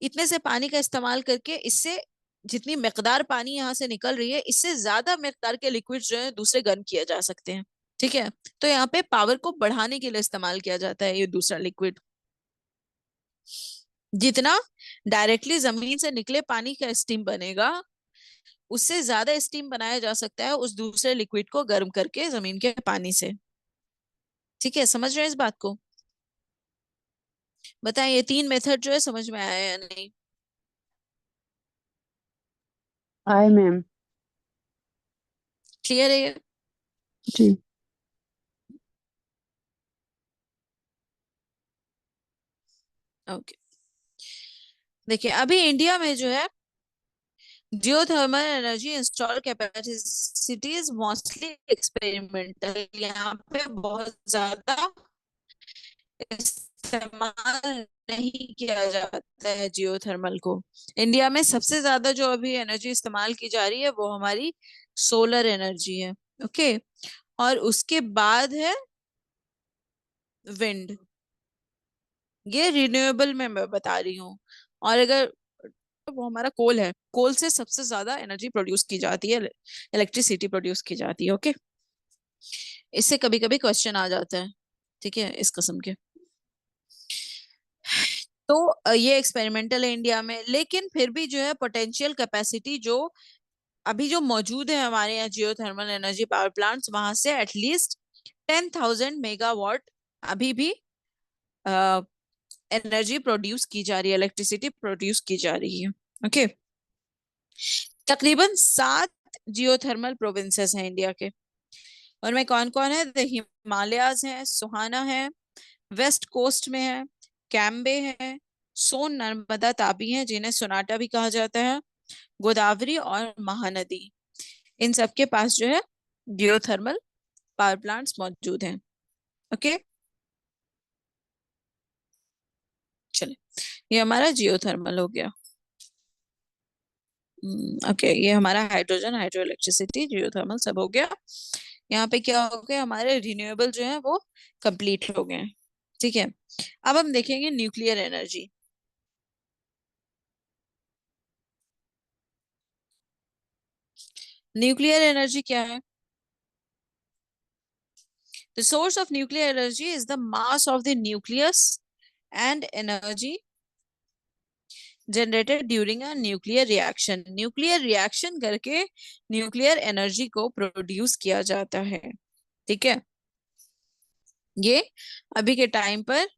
इतने से पानी का इस्तेमाल करके इससे जितनी मिकदार पानी यहाँ से निकल रही है, इससे ज्यादा मिकदार के लिक्विड जो है दूसरे गर्म किया जा सकते हैं। ठीक है, तो यहाँ पे पावर को बढ़ाने के लिए इस्तेमाल किया जाता है ये दूसरा लिक्विड। जितना डायरेक्टली जमीन से निकले पानी का स्टीम बनेगा, उससे ज्यादा स्टीम बनाया जा सकता है उस दूसरे लिक्विड को गर्म करके जमीन के पानी से। ठीक है, समझ रहे हैं इस बात को? बताएं, ये तीन मेथड जो है समझ में आया या नहीं? आए मैम। क्लियर है ये? जी। ओके, देखिए अभी इंडिया में जो है geothermal energy install capacity is mostly experimental. यहाँ पे बहुत ज्यादा इस्तेमाल नहीं किया जाता है जियोथर्मल को। इंडिया में सबसे ज्यादा जो अभी एनर्जी इस्तेमाल की जा रही है वो हमारी सोलर एनर्जी है। ओके, और उसके बाद है विंड। ये रिन्यूएबल में मैं बता रही हूँ। और अगर वो हमारा कोल है, कोल से सबसे ज्यादा एनर्जी प्रोड्यूस की जाती है, इलेक्ट्रिसिटी प्रोड्यूस की जाती है। ओके, इससे कभी कभी क्वेश्चन आ जाता है, ठीक है, इस किस्म के। तो ये एक्सपेरिमेंटल है इंडिया में, लेकिन फिर भी जो है पोटेंशियल कैपेसिटी जो अभी जो मौजूद है हमारे यहाँ जियोथर्मल एनर्जी पावर प्लांट्स, वहां से एटलीस्ट 10,000 मेगावाट अभी भी एनर्जी प्रोड्यूस की जा रही है, इलेक्ट्रिसिटी प्रोड्यूस की जा रही है। ओके, तकरीबन 7 जियोथर्मल प्रोविंसेस हैं इंडिया के। उनमें कौन कौन है? द हिमालयाज है, सुहाना है, वेस्ट कोस्ट में है, कैम्बे है, सोन नर्मदा तापी है जिन्हें सोनाटा भी कहा जाता है, गोदावरी और महानदी। इन सब के पास जो है जियोथर्मल पावर प्लांट्स मौजूद हैं। ओके, चलिए, ये हमारा जियोथर्मल हो गया। ओके, ये हमारा हाइड्रोजन, हाइड्रो इलेक्ट्रिसिटी, जियोथर्मल सब हो गया। यहाँ पे क्या हो गया, हमारे रिन्यूएबल जो है वो कंप्लीट हो गए हैं। ठीक है, अब हम देखेंगे न्यूक्लियर एनर्जी। न्यूक्लियर एनर्जी क्या है? The source of nuclear energy is the mass of the nucleus and energy generated during a nuclear reaction. Nuclear reaction करके न्यूक्लियर एनर्जी को प्रोड्यूस किया जाता है। ठीक है, ये अभी के टाइम पर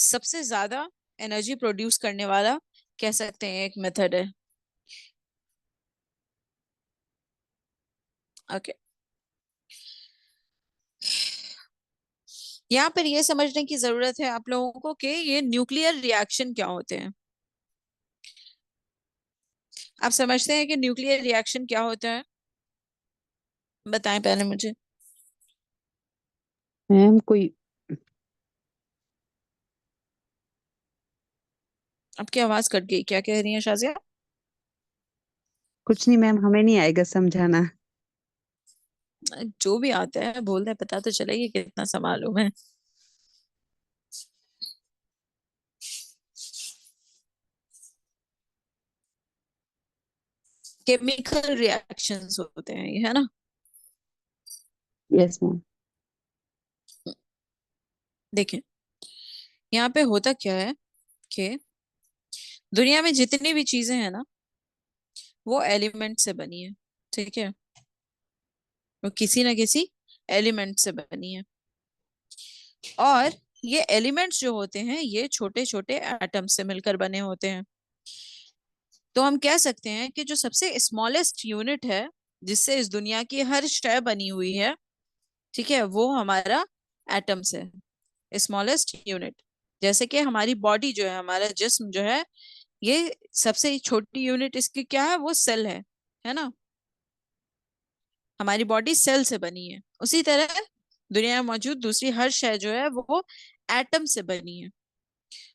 सबसे ज्यादा एनर्जी प्रोड्यूस करने वाला कह सकते हैं एक मेथड है। ओके, यहाँ पर ये समझने की जरूरत है आप लोगों को कि ये न्यूक्लियर रिएक्शन क्या होते हैं। आप समझते हैं कि न्यूक्लियर रिएक्शन क्या होता है? बताएं पहले मुझे। मैम कोई आपकी आवाज कट गई, क्या कह रही है शाजिया? कुछ नहीं मैम, हमें नहीं आएगा समझाना। जो भी आता है बोल दे, पता तो चलेगी कितना संभालू मैं। केमिकल रिएक्शंस होते हैं ये, है ना? Yes ma'am. देखें, यहाँ पे होता क्या है कि दुनिया में जितनी भी चीजें हैं ना, वो एलिमेंट से बनी है। ठीक है, वो किसी ना किसी एलिमेंट से बनी है। और ये एलिमेंट्स जो होते हैं ये छोटे छोटे एटम से मिलकर बने होते हैं। तो हम कह सकते हैं कि जो सबसे स्मॉलेस्ट यूनिट है जिससे इस दुनिया की हर शय बनी हुई है, ठीक है, वो हमारा एटम्स है, स्मॉलेस्ट यूनिट। जैसे कि हमारी बॉडी जो है, हमारा जिस्म जो है, ये सबसे छोटी यूनिट इसकी क्या है? वो सेल है ना? हमारी बॉडी सेल से बनी है। उसी तरह दुनिया में मौजूद दूसरी हर शय जो है वो एटम से बनी है।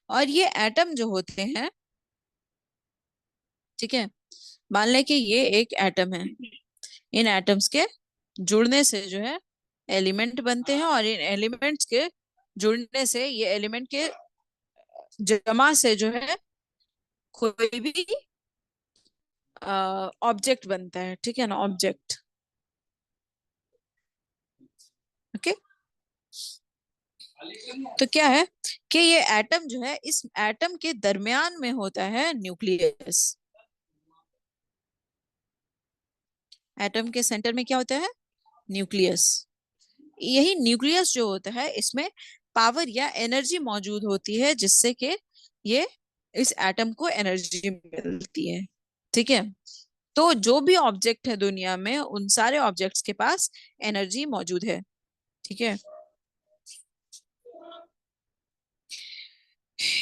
और ये एटम जो होते हैं, ठीक है, मान लें कि ये एक एटम है, इन एटम्स के जुड़ने से जो है एलिमेंट बनते हैं, और इन एलिमेंट्स के जुड़ने से, ये एलिमेंट के जमा से जो है कोई भी ऑब्जेक्ट बनता है, ठीक है ना, ऑब्जेक्ट। ओके। तो क्या है कि ये एटम जो है, इस एटम के दरमियान में होता है न्यूक्लियस। एटम के सेंटर में क्या होता है? न्यूक्लियस। यही न्यूक्लियस जो होता है, इसमें पावर या एनर्जी मौजूद होती है, जिससे कि ये इस एटम को एनर्जी मिलती है। ठीक है। तो जो भी ऑब्जेक्ट है दुनिया में, उन सारे ऑब्जेक्ट्स के पास एनर्जी मौजूद है। ठीक है।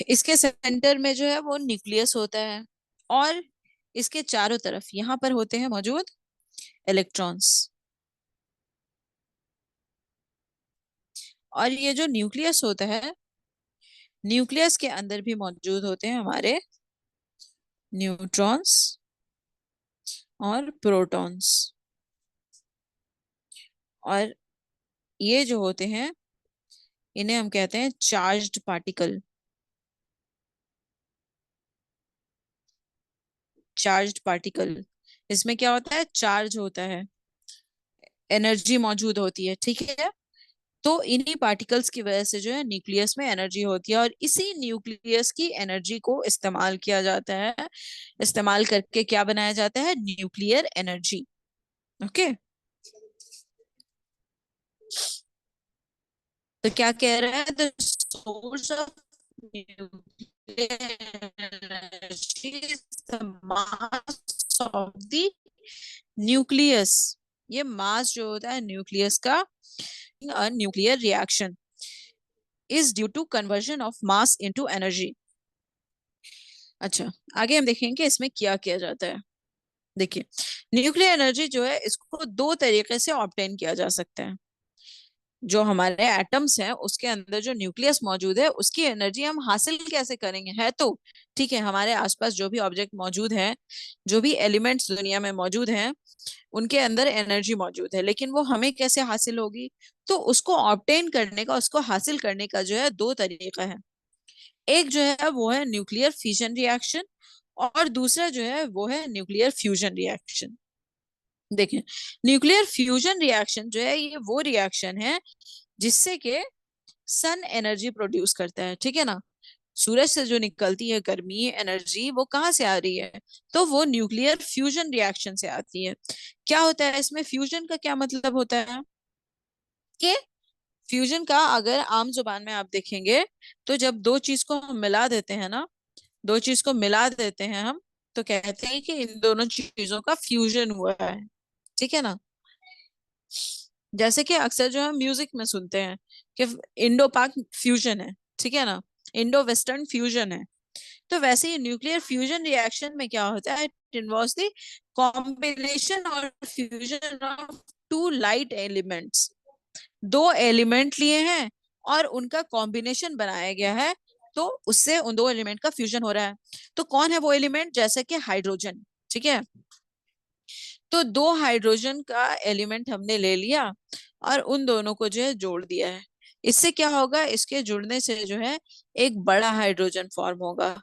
इसके सेंटर में जो है वो न्यूक्लियस होता है, और इसके चारों तरफ यहाँ पर होते हैं मौजूद इलेक्ट्रॉन्स। और ये जो न्यूक्लियस होता है, न्यूक्लियस के अंदर भी मौजूद होते हैं हमारे न्यूट्रॉन्स और प्रोटॉन्स। और ये जो होते हैं, इन्हें हम कहते हैं चार्ज्ड पार्टिकल। चार्ज्ड पार्टिकल, इसमें क्या होता है? चार्ज होता है, एनर्जी मौजूद होती है। ठीक है। तो इन्हीं पार्टिकल्स की वजह से जो है न्यूक्लियस में एनर्जी होती है, और इसी न्यूक्लियस की एनर्जी को इस्तेमाल किया जाता है। इस्तेमाल करके क्या बनाया जाता है? Nuclear energy. ओके। तो क्या कह रहा है? The source of nuclear energy is the mass of the nucleus. ये मास जो होता है न्यूक्लियस का, a nuclear reaction is due to conversion of mass into energy। अच्छा, आगे हम देखेंगे कि इसमें क्या किया जाता है। देखिए, न्यूक्लियर एनर्जी जो है, इसको दो तरीके से ऑब्टेन किया जा सकता है। जो हमारे एटम्स हैं, उसके अंदर जो न्यूक्लियस मौजूद है, उसकी एनर्जी हम हासिल कैसे करेंगे? है तो ठीक है, हमारे आसपास जो भी ऑब्जेक्ट मौजूद है, जो भी एलिमेंट्स दुनिया में मौजूद हैं, उनके अंदर एनर्जी मौजूद है, लेकिन वो हमें कैसे हासिल होगी? तो उसको ऑब्टेन करने का, उसको हासिल करने का जो है दो तरीका है। एक जो है वो है न्यूक्लियर फिशन रिएक्शन, और दूसरा जो है वो है न्यूक्लियर फ्यूजन रिएक्शन। देखें, न्यूक्लियर फ्यूजन रिएक्शन जो है, ये वो रिएक्शन है जिससे कि सन एनर्जी प्रोड्यूस करता है। ठीक है ना। सूरज से जो निकलती है गर्मी, एनर्जी, वो कहाँ से आ रही है? तो वो न्यूक्लियर फ्यूजन रिएक्शन से आती है। क्या होता है इसमें? फ्यूजन का क्या मतलब होता है कि फ्यूजन का अगर आम जुबान में आप देखेंगे, तो जब दो चीज को हम मिला देते हैं ना, दो चीज को मिला देते हैं हम, तो कहते हैं कि इन दोनों चीजों का फ्यूजन हुआ है। ठीक है ना। जैसे कि अक्सर जो हम म्यूजिक में सुनते हैं कि इंडो पाक फ्यूजन है, ठीक है ना, इंडो वेस्टर्न फ्यूजन है। तो वैसे ही न्यूक्लियर फ्यूजन रिएक्शन में क्या होता है? इट इन्वॉल्व्स द कॉम्बिनेशन और fusion of two light elements. दो एलिमेंट लिए हैं और उनका कॉम्बिनेशन बनाया गया है, तो उससे उन दो एलिमेंट का फ्यूजन हो रहा है। तो कौन है वो एलिमेंट? जैसे कि हाइड्रोजन। ठीक है। तो दो हाइड्रोजन का एलिमेंट हमने ले लिया और उन दोनों को जो है जोड़ दिया है। इससे क्या होगा? इसके जुड़ने से जो है एक बड़ा हाइड्रोजन फॉर्म होगा,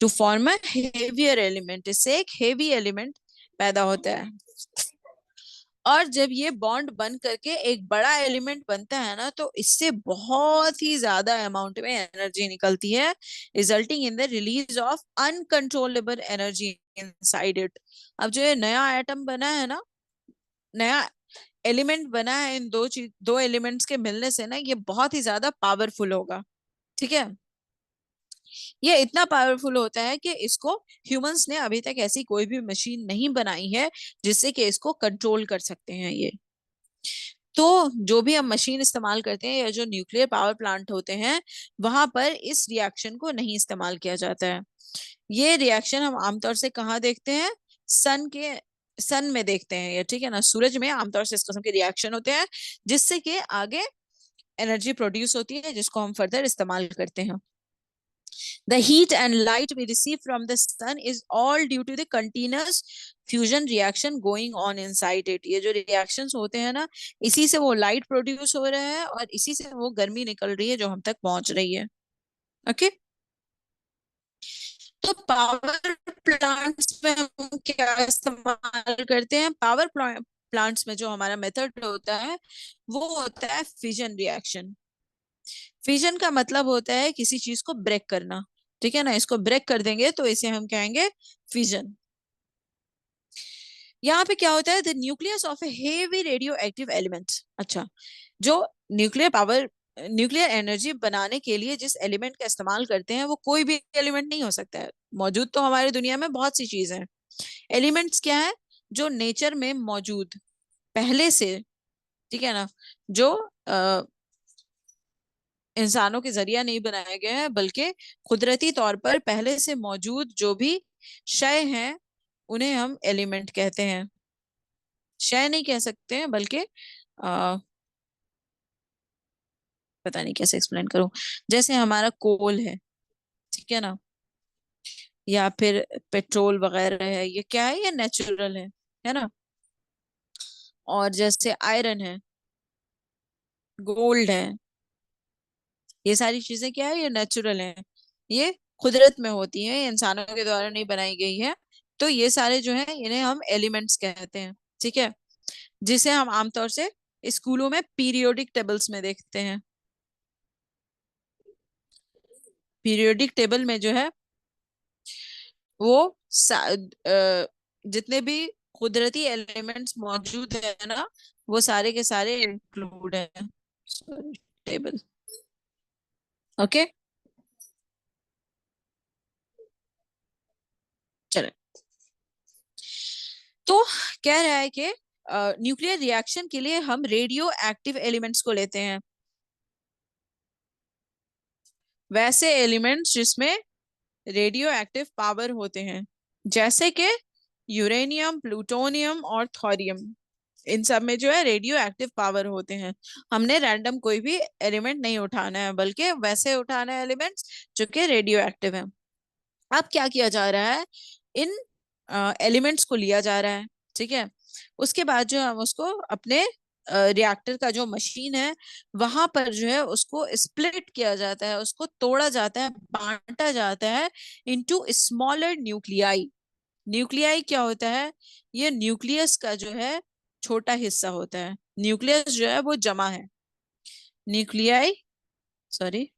to form a heavier element. इससे एक हेवी एलिमेंट पैदा होता है। और जब ये बॉन्ड बन करके एक बड़ा एलिमेंट बनता है ना, तो इससे बहुत ही ज्यादा अमाउंट में एनर्जी निकलती है, resulting in the release of uncontrollable energy inside it. अब जो ये नया एटम बना है ना, नया एलिमेंट बना है, इन दो एलिमेंट्स के मिलने से ना, ये बहुत ही ज्यादा पावरफुल होगा। ठीक है। ये इतना पावरफुल होता है कि इसको ह्यूमंस ने अभी तक ऐसी कोई भी मशीन नहीं बनाई है जिससे कि इसको कंट्रोल कर सकते हैं ये। तो जो भी हम मशीन इस्तेमाल करते हैं, या जो न्यूक्लियर पावर प्लांट होते हैं, वहां पर इस रिएक्शन को नहीं इस्तेमाल किया जाता है। ये रिएक्शन हम आमतौर से कहाँ देखते हैं? सन में देखते हैं ये। ठीक है ना। सूरज में आमतौर से इस किस्म के रिएक्शन होते हैं, जिससे कि आगे एनर्जी प्रोड्यूस होती है, जिसको हम फर्दर इस्तेमाल करते हैं। The heat and light we receive from the sun is all due to the continuous fusion reaction going on inside it. ये जो रिएक्शंस होते हैं ना, इसी से वो लाइट प्रोड्यूस हो रहा है और इसी से वो गर्मी निकल रही है जो हम तक पहुंच रही है। ओके, तो पावर प्लांट्स में हम क्या इस्तेमाल करते हैं? पावर प्लांट्स में जो हमारा मेथड होता है वो होता है फिजन रिएक्शन। फिजन का मतलब होता है किसी चीज को ब्रेक करना, ठीक है ना, इसको ब्रेक कर देंगे तो इसे हम कहेंगे फिजन। यहाँ पे क्या होता है? The nucleus of A heavy radio active element. अच्छा, जो न्यूक्लियर एनर्जी बनाने के लिए जिस एलिमेंट का इस्तेमाल करते हैं वो कोई भी एलिमेंट नहीं हो सकता है। मौजूद तो हमारी दुनिया में बहुत सी चीजें हैं। एलिमेंट्स क्या है? जो नेचर में मौजूद पहले से, ठीक है ना, जो इंसानों के जरिया नहीं बनाए गए हैं बल्कि कुदरती तौर पर पहले से मौजूद जो भी शय हैं उन्हें हम एलिमेंट कहते हैं। शय नहीं कह सकते हैं बल्कि पता नहीं कैसे एक्सप्लेन करूं। जैसे हमारा कोल है, ठीक है ना, या फिर पेट्रोल वगैरह है, ये क्या है? ये नेचुरल है ना। और जैसे आयरन है, गोल्ड है, ये सारी चीजें क्या है? ये नेचुरल है, ये कुदरत में होती हैं, ये इंसानों के द्वारा नहीं बनाई गई है। तो ये सारे जो है इन्हें हम एलिमेंट्स कहते हैं, ठीक है, जिसे हम आमतौर से स्कूलों में पीरियोडिक टेबल्स में देखते हैं। पीरियोडिक टेबल में जो है वो जितने भी कुदरती एलिमेंट्स मौजूद है ना, वो सारे के सारे इंक्लूड है टेबल। ओके, चलो। तो कह रहा है कि न्यूक्लियर रिएक्शन के लिए हम रेडियो एक्टिव एलिमेंट्स को लेते हैं, वैसे एलिमेंट्स जिसमें रेडियो एक्टिव पावर होते हैं, जैसे कि यूरेनियम, प्लूटोनियम और थोरियम। इन सब में जो है रेडियो एक्टिव पावर होते हैं। हमने रैंडम कोई भी एलिमेंट नहीं उठाना है बल्कि वैसे उठाना है एलिमेंट्स जो कि रेडियो एक्टिव है। अब क्या किया जा रहा है? इन एलिमेंट्स को लिया जा रहा है, ठीक है, उसके बाद जो हम उसको अपने रिएक्टर का जो मशीन है वहां पर जो है उसको स्प्लिट किया जाता है, उसको तोड़ा जाता है, बांटा जाता है इनटू स्मॉलर न्यूक्लियाई। न्यूक्लियाई क्या होता है? ये न्यूक्लियस का जो है छोटा हिस्सा होता है। न्यूक्लियस जो है वो जमा है। न्यूक्लियाई, सॉरी,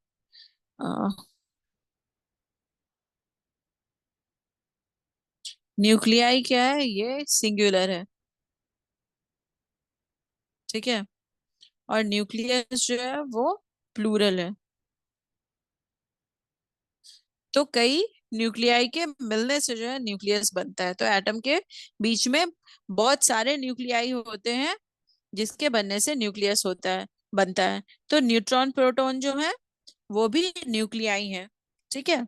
न्यूक्लियाई क्या है? ये सिंगुलर है, ठीक है, और न्यूक्लियस जो है वो प्लूरल है। तो कई न्यूक्लियाई के मिलने से जो है न्यूक्लियस बनता है। तो एटम के बीच में बहुत सारे न्यूक्लियाई होते हैं जिसके बनने से न्यूक्लियस होता है, बनता है। तो न्यूट्रॉन प्रोटॉन जो है वो भी न्यूक्लियाई हैं, ठीक है।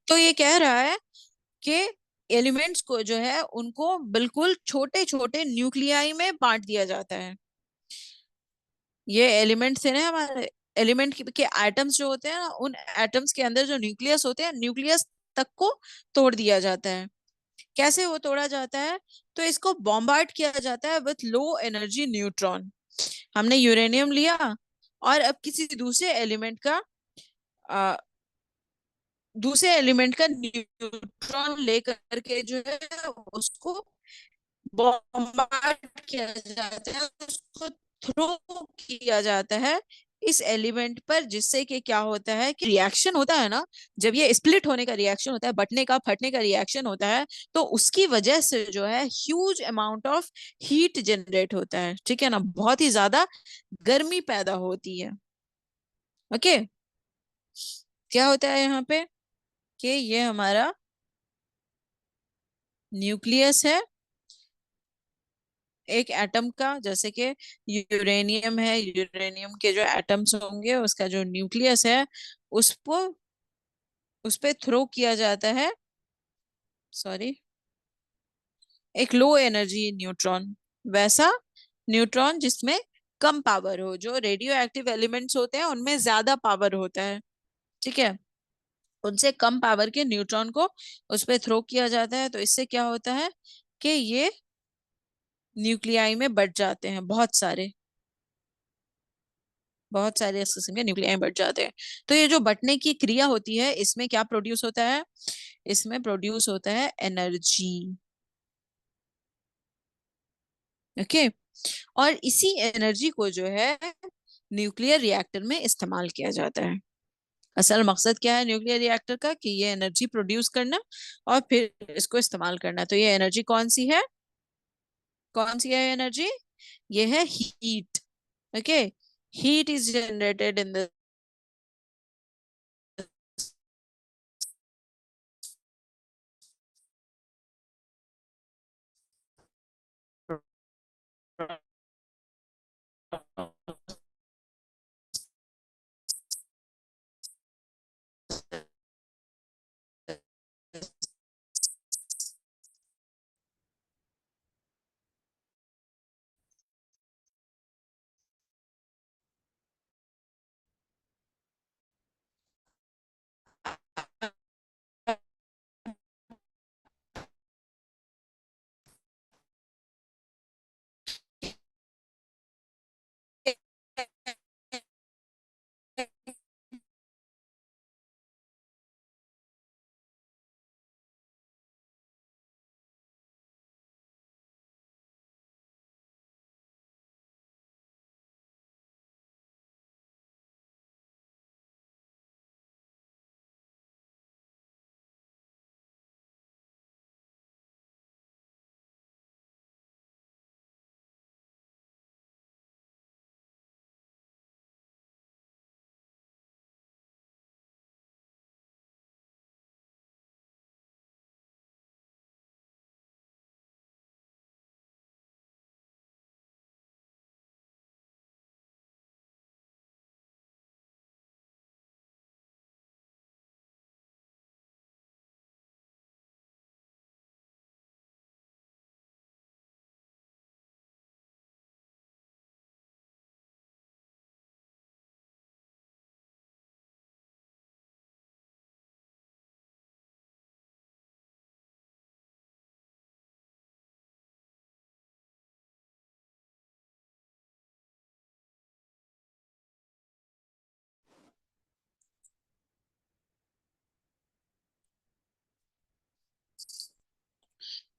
तो ये कह रहा है कि एलिमेंट्स को जो है उनको बिल्कुल छोटे छोटे न्यूक्लियाई में बांट दिया जाता है। ये एलिमेंट्स है ना हमारे, एलिमेंट के एटम्स जो होते हैं ना, उन एटम्स के अंदर जो न्यूक्लियस होते हैं, न्यूक्लियस तक को तोड़ दिया जाता है। कैसे वो तोड़ा जाता है? तो इसको बॉम्बार्ड किया जाता है विथ लो एनर्जी न्यूट्रॉन। हमने यूरेनियम लिया और अब किसी दूसरे एलिमेंट का दूसरे एलिमेंट का न्यूट्रॉन लेकर के जो है उसको बॉम्बार्ड किया जाता है, उसको थ्रो किया जाता है इस एलिमेंट पर, जिससे कि क्या होता है कि रिएक्शन होता है ना, जब ये स्प्लिट होने का रिएक्शन होता है, बटने का फटने का रिएक्शन होता है, तो उसकी वजह से जो है huge amount of heat generate होता है, ठीक है ना, बहुत ही ज्यादा गर्मी पैदा होती है। ओके, क्या होता है यहाँ पे कि ये हमारा न्यूक्लियस है एक एटम का, जैसे कि यूरेनियम है, यूरेनियम के जो एटम्स होंगे उसका जो न्यूक्लियस है उसको उस पे थ्रो किया जाता है, सॉरी, एक लो एनर्जी न्यूट्रॉन, वैसा न्यूट्रॉन जिसमें कम पावर हो। जो रेडियो एक्टिव एलिमेंट्स होते हैं उनमें ज्यादा पावर होता है, ठीक है, उनसे कम पावर के न्यूट्रॉन को उस पर थ्रो किया जाता है। तो इससे क्या होता है कि ये न्यूक्लियाई में बढ़ जाते हैं, बहुत सारे इस किस्म के न्यूक्लियाई बढ़ जाते हैं। तो ये जो बटने की क्रिया होती है, इसमें क्या प्रोड्यूस होता है? इसमें प्रोड्यूस होता है एनर्जी। ओके। और इसी एनर्जी को जो है न्यूक्लियर रिएक्टर में इस्तेमाल किया जाता है। असल मकसद क्या है न्यूक्लियर रिएक्टर का? कि ये एनर्जी प्रोड्यूस करना और फिर इसको इस्तेमाल करना। तो ये एनर्जी कौन सी है? कौन सी है एनर्जी? ये है heat. Okay. Heat is generated in the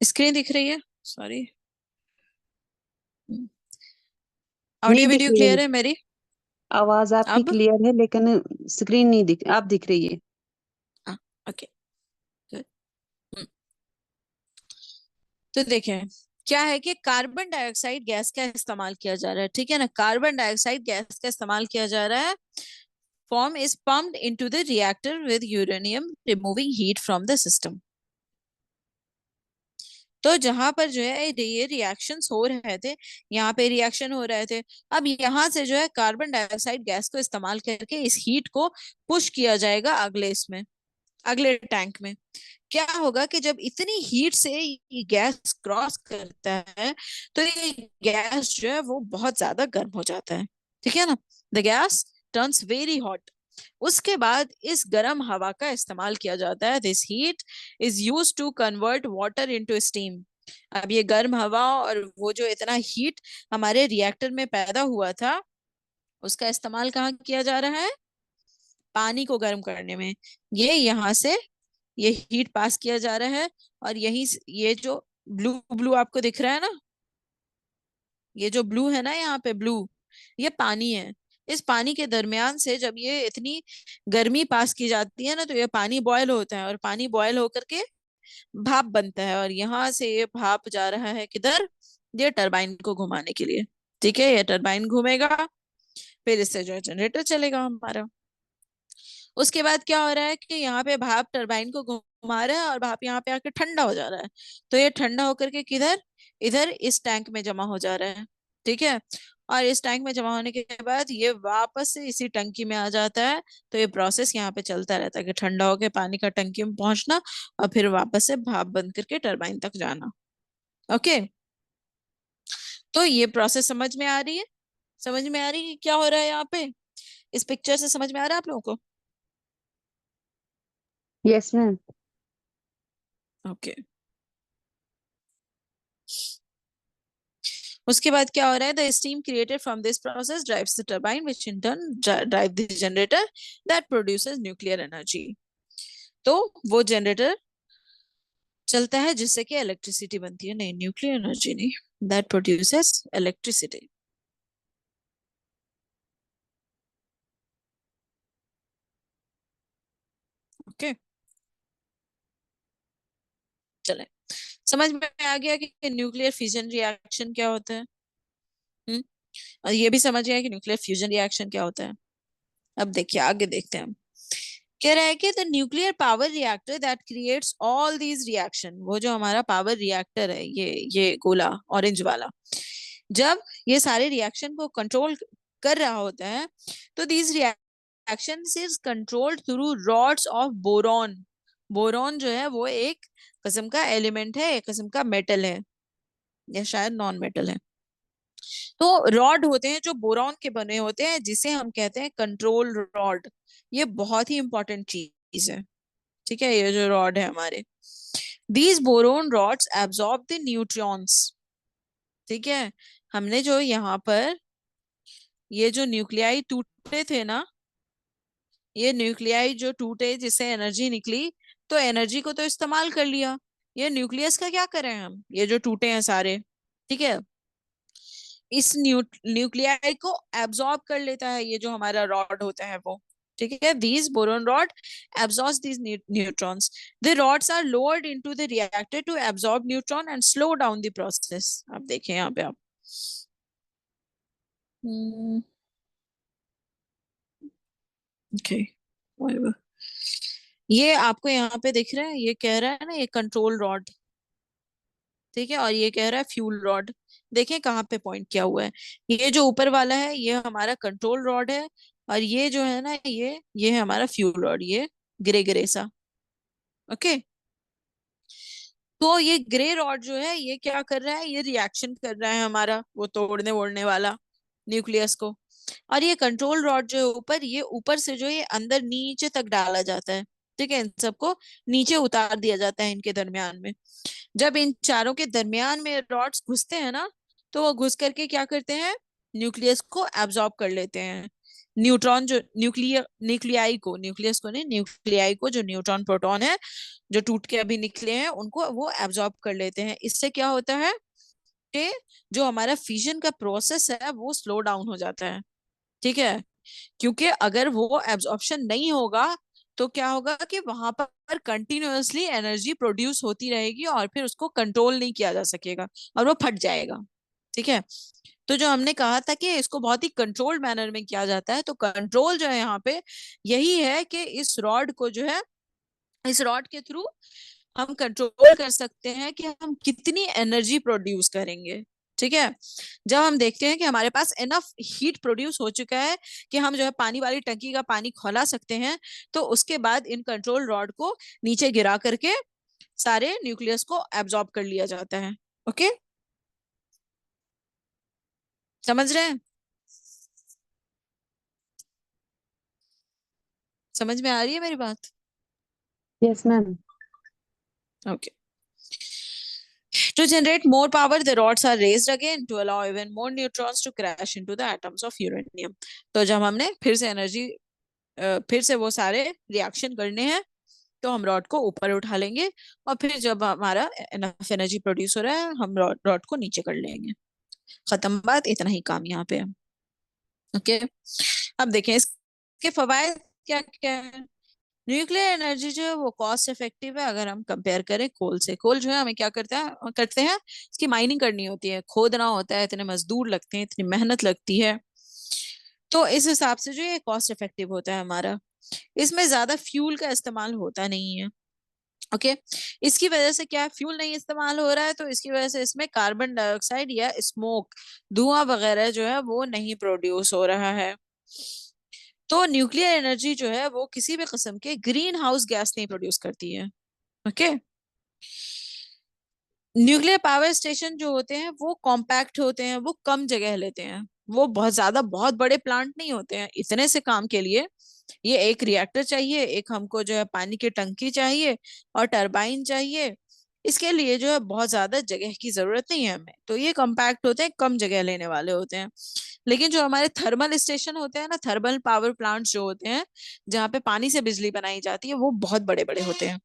screen दिख रही है? सॉरी। नहीं ऑडियो दिख वीडियो रही है। क्लियर है मेरी? आवाज आपकी अब क्लियर है लेकिन स्क्रीन नहीं दिख, आप दिख रही है। ओके। तो देखें, क्या है कि कार्बन डाइऑक्साइड गैस का इस्तेमाल किया जा रहा है, ठीक है ना, कार्बन डाइऑक्साइड गैस का इस्तेमाल किया जा रहा है। Form is pumped into the reactor with uranium removing heat from the system. तो जहां पर जो है ये रिएक्शंस हो रहे थे, यहाँ पे रिएक्शन हो रहे थे, अब यहाँ से जो है कार्बन डाइऑक्साइड गैस को इस्तेमाल करके इस हीट को पुश किया जाएगा अगले इसमें, अगले टैंक में। क्या होगा कि जब इतनी हीट से ये गैस क्रॉस करता है तो ये गैस जो है वो बहुत ज्यादा गर्म हो जाता है, ठीक है ना। The gas turns very hot. उसके बाद इस गर्म हवा का इस्तेमाल किया जाता है। This heat is use to convert water into steam. अब ये गर्म हवा और वो जो इतना हीट हमारे रिएक्टर में पैदा हुआ था, उसका इस्तेमाल कहाँ किया जा रहा है? पानी को गर्म करने में। ये यहाँ से ये हीट पास किया जा रहा है और ये जो ब्लू ब्लू आपको दिख रहा है ना, ये जो ब्लू है ना यहाँ पे ब्लू, ये पानी है। इस पानी के दरमियान से जब ये इतनी गर्मी पास की जाती है ना, तो ये पानी बॉयल होता है और पानी बॉयल होकर के भाप बनता है और यहाँ से ये भाप जा रहा है किधर? ये टरबाइन को घुमाने के लिए, ठीक है। ये टरबाइन घूमेगा, फिर इससे जो है जनरेटर चलेगा हमारा। उसके बाद क्या हो रहा है कि यहाँ पे भाप टरबाइन को घुमा रहा है और भाप यहाँ पे आके ठंडा हो जा रहा है। तो ये ठंडा होकर के किधर? इधर इस टैंक में जमा हो जा रहा है, ठीक है। और इस टैंक में जमा होने के बाद ये वापस से इसी टंकी में आ जाता है। तो ये प्रोसेस यहाँ पे चलता रहता है कि ठंडा होके पानी का टंकी में पहुंचना और फिर वापस से भाप बंद करके टरबाइन तक जाना। ओके। तो ये प्रोसेस समझ में आ रही है? समझ में आ रही है क्या हो रहा है यहाँ पे? इस पिक्चर से समझ में आ रहा है आप लोगों को? Yes ma'am. ओके। उसके बाद क्या हो रहा है? The steam created from this process drives the turbine which in turn drive the generator that produces nuclear energy. तो वो जनरेटर चलता है जिससे कि इलेक्ट्रिसिटी बनती है। नहीं, न्यूक्लियर एनर्जी नहीं, दैट प्रोड्यूसेस इलेक्ट्रिसिटी। ओके, चले, समझ में आ गया कि न्यूक्लियर फिजन रिएक्शन क्या होता है। हम्म। और ये भी समझ गया कि न्यूक्लियर फ्यूजन रिएक्शन क्या होता है। अब देखिए आगे देखते हैं हम। कह रहा है कि the nuclear power reactor that creates all these reaction, वो जो हमारा पावर रिएक्टर है, ये गोला ऑरेंज वाला, जब ये सारे रिएक्शन को कंट्रोल कर रहा होता है, तो these reaction is controlled through rods of boron. Boron जो है वो एक किस्म का एलिमेंट है, एक किस्म का मेटल है, या शायद नॉन मेटल है। तो रॉड होते हैं जो बोरॉन के बने होते हैं, जिसे हम कहते हैं कंट्रोल रॉड। ये बहुत ही इंपॉर्टेंट चीज है, ठीक है, ये जो रॉड है हमारे, these boron rods absorb the neutrons. ठीक है, हमने जो यहाँ पर ये जो न्यूक्लियाई टूटे थे ना, ये न्यूक्लियाई जो टूटे जिससे एनर्जी निकली, तो एनर्जी को तो इस्तेमाल कर लिया। ये न्यूक्लियस का क्या करें हम, ये जो टूटे हैं सारे, ठीक है, इस न्यूक्लियाई को एब्सॉर्ब कर लेता है ये जो हमारा रॉड होता है वो। ठीक है, these boron rod absorbs these neutrons. The rods are lowered into the reactor to absorb neutron and slow down the process. अब देखें यहाँ पे आप, ओके, ये आपको यहाँ पे दिख रहा है, ये कह रहा है ना ये कंट्रोल रॉड, ठीक है, और ये कह रहा है फ्यूल रॉड। देखें कहाँ पे पॉइंट किया हुआ है। ये जो ऊपर वाला है ये हमारा कंट्रोल रॉड है, और ये जो है ना ये है हमारा फ्यूल रॉड, ये ग्रे ग्रे सा। ओके, तो ये ग्रे रॉड जो है ये क्या कर रहा है, ये रिएक्शन कर रहा है हमारा वो तोड़ने वोड़ने वाला न्यूक्लियस को। और ये कंट्रोल रॉड जो है ऊपर, ये ऊपर से जो ये अंदर नीचे तक डाला जाता है। ठीक है, इन सबको नीचे उतार दिया जाता है इनके दरमियान में। जब इन चारों के दरमियान में रॉड्स घुसते हैं ना, तो वो घुस करके क्या करते हैं, न्यूक्लियस को एब्जॉर्ब कर लेते हैं। न्यूट्रॉन जो न्यूक्लियाई को, न्यूक्लियस को नहीं, न्यूक्लियाई को, जो न्यूट्रॉन प्रोटॉन है जो टूट के अभी निकले हैं, उनको वो एब्जॉर्ब कर लेते हैं। इससे क्या होता है कि जो हमारा फिजन का प्रोसेस है वो स्लो डाउन हो जाता है। ठीक है, क्योंकि अगर वो एब्जॉर्प्शन नहीं होगा तो क्या होगा कि वहां पर कंटिन्यूअसली एनर्जी प्रोड्यूस होती रहेगी और फिर उसको कंट्रोल नहीं किया जा सकेगा और वो फट जाएगा। ठीक है, तो जो हमने कहा था कि इसको बहुत ही कंट्रोल्ड मैनर में किया जाता है, तो कंट्रोल जो है यहाँ पे यही है कि इस रॉड को जो है, इस रॉड के थ्रू हम कंट्रोल कर सकते हैं कि हम कितनी एनर्जी प्रोड्यूस करेंगे। ठीक है, जब हम देखते हैं कि हमारे पास एनफ हीट प्रोड्यूस हो चुका है कि हम जो है पानी वाली टंकी का पानी खौला सकते हैं, तो उसके बाद इन कंट्रोल रॉड को नीचे गिरा करके सारे न्यूक्लियस को एब्जॉर्ब कर लिया जाता है। ओके, समझ रहे हैं? समझ में आ रही है मेरी बात? Yes ma'am. Okay, to generate more power the rods are raised again to allow even more neutrons to crash into the atoms of uranium. तो जब हमने फिर से एनर्जी, फिर से वो सारे रिएक्शन करने हैं, तो हम रॉड को ऊपर उठा लेंगे, और फिर जब हमारा एनफ एनर्जी प्रोड्यूस हो रहा है हम रॉड को नीचे कर लेंगे। खत्म बात, इतना ही काम यहाँ पे है। ओके, अब देखें इसके फवायद क्या क्या है। न्यूक्लियर एनर्जी जो है वो कॉस्ट इफेक्टिव है अगर हम कंपेयर करें कोल से। कोल जो है हमें क्या करते हैं, इसकी माइनिंग करनी होती है, खोदना होता है, इतने मजदूर लगते हैं, इतनी मेहनत लगती है, तो इस हिसाब से जो ये कॉस्ट इफेक्टिव होता है हमारा। इसमें ज्यादा फ्यूल का इस्तेमाल होता नहीं है। ओके, इसकी वजह से क्या, फ्यूल नहीं इस्तेमाल हो रहा है तो इसकी वजह से इसमें कार्बन डाइऑक्साइड या स्मोक, धुआं वगैरह जो है वो नहीं प्रोड्यूस हो रहा है। तो न्यूक्लियर एनर्जी जो है वो किसी भी किस्म के ग्रीन हाउस गैस नहीं प्रोड्यूस करती है। ओके, न्यूक्लियर पावर स्टेशन जो होते हैं वो कॉम्पैक्ट होते हैं, वो कम जगह लेते हैं। वो बहुत ज्यादा बहुत बड़े प्लांट नहीं होते हैं इतने से काम के लिए। ये एक रिएक्टर चाहिए, एक हमको जो है पानी की टंकी चाहिए और टरबाइन चाहिए। इसके लिए जो है बहुत ज्यादा जगह की जरूरत नहीं है हमें, तो ये कम्पैक्ट होते हैं, कम जगह लेने वाले होते हैं। लेकिन जो हमारे थर्मल स्टेशन होते हैं ना, थर्मल पावर प्लांट्स जो होते हैं जहाँ पे पानी से बिजली बनाई जाती है, वो बहुत बड़े बड़े होते हैं।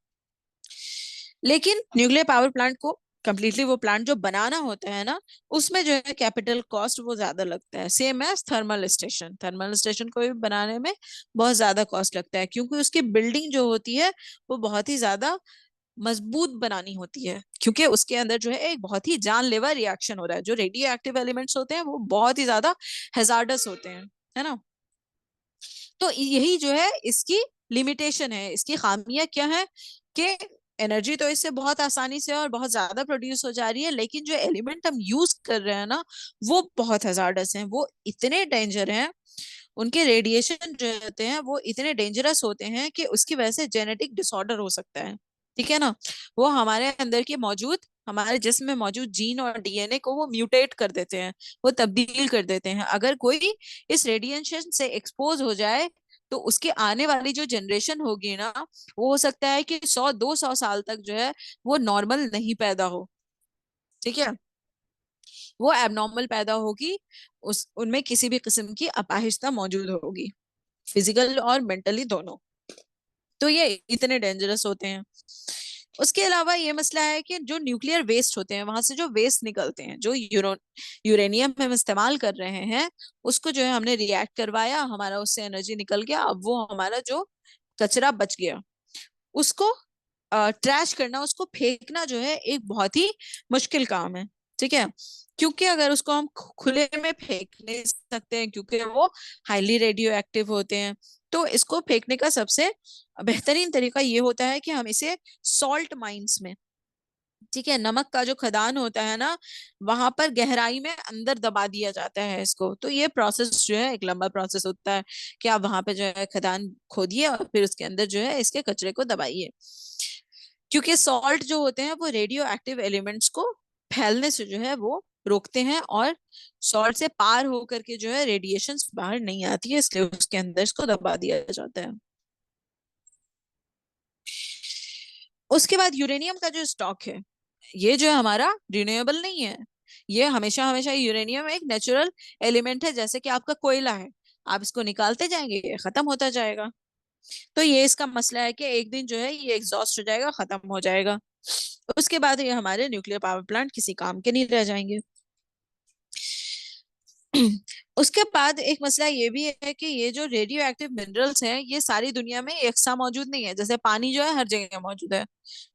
लेकिन न्यूक्लियर पावर प्लांट को कंप्लीटली वो प्लांट जो बनाना होता है ना, उसमें जो है कैपिटल कॉस्ट वो ज्यादा लगता है, same as thermal station. Thermal station को भी बनाने में बहुत ज्यादा कॉस्ट लगता है, क्योंकि उसकी बिल्डिंग जो होती है वो बहुत ही ज्यादा मजबूत बनानी होती है, क्योंकि उसके अंदर जो है एक बहुत ही जानलेवा रिएक्शन हो रहा है। जो रेडियो एक्टिव एलिमेंट्स होते हैं वो बहुत ही ज्यादा हैजार्डस होते हैं, है ना। तो यही जो है इसकी लिमिटेशन है, इसकी खामियां क्या है कि एनर्जी तो इससे बहुत आसानी से और बहुत ज्यादा प्रोड्यूस हो जा रही है, लेकिन जो एलिमेंट हम यूज कर रहे हैं ना, वो बहुत हैजार्डस हैं, वो इतने डेंजर हैं। उनके रेडिएशन जो होते हैं वो इतने डेंजरस होते हैं कि उसकी वजह से जेनेटिक डिसऑर्डर हो सकता है, ठीक है ना। वो हमारे अंदर की मौजूद, हमारे जिस्म में मौजूद जीन और डीएनए को वो म्यूटेट कर देते हैं, वो तब्दील कर देते हैं। अगर कोई इस रेडिएशन से एक्सपोज हो जाए तो उसके आने वाली जो जनरेशन होगी ना, वो हो सकता है कि 100-200 साल तक जो है वो नॉर्मल नहीं पैदा हो, ठीक है। वो एबनॉर्मल पैदा होगी, उस उनमें किसी भी किस्म की अपाहिजता मौजूद होगी, फिजिकल और मेंटली दोनों। तो ये इतने डेंजरस होते हैं। उसके अलावा ये मसला है कि जो न्यूक्लियर वेस्ट होते हैं, वहां से जो वेस्ट निकलते हैं, जो यूरेनियम हम इस्तेमाल कर रहे हैं, उसको जो है हमने रिएक्ट करवाया, हमारा उससे एनर्जी निकल गया, अब वो हमारा जो कचरा बच गया, उसको ट्रैश करना, उसको फेंकना जो है एक बहुत ही मुश्किल काम है, ठीक है। क्योंकि अगर उसको हम खुले में फेंक नहीं सकते हैं, क्योंकि वो हाईली रेडियो एक्टिव होते हैं, तो इसको फेंकने का सबसे बेहतरीन तरीका ये होता है कि हम इसे सॉल्ट माइंस में, ठीक है, नमक का जो खदान होता है ना, वहां पर गहराई में अंदर दबा दिया जाता है इसको। तो ये प्रोसेस जो है एक लंबा प्रोसेस होता है कि आप वहां पे जो है खदान खोदिए और फिर उसके अंदर जो है इसके कचरे को दबाइए, क्योंकि सॉल्ट जो होते हैं वो रेडियो एक्टिव एलिमेंट्स को फैलने से जो है वो रोकते हैं, और सॉल्ट से पार होकर के जो है रेडिएशन बाहर नहीं आती है, इसलिए उसके अंदर इसको दबा दिया जाता है। उसके बाद यूरेनियम का जो स्टॉक है, ये जो है हमारा रिन्यूएबल नहीं है। ये हमेशा हमेशा यूरेनियम एक नेचुरल एलिमेंट है, जैसे कि आपका कोयला है, आप इसको निकालते जाएंगे ये खत्म होता जाएगा। तो ये इसका मसला है कि एक दिन जो है ये एग्जॉस्ट हो जाएगा, खत्म हो जाएगा। उसके बाद ये हमारे न्यूक्लियर पावर प्लांट किसी काम के नहीं रह जाएंगे। उसके बाद एक मसला ये भी है कि ये जो रेडियो एक्टिव मिनरल्स हैं, ये सारी दुनिया में एकसा मौजूद नहीं है। जैसे पानी जो है हर जगह मौजूद है,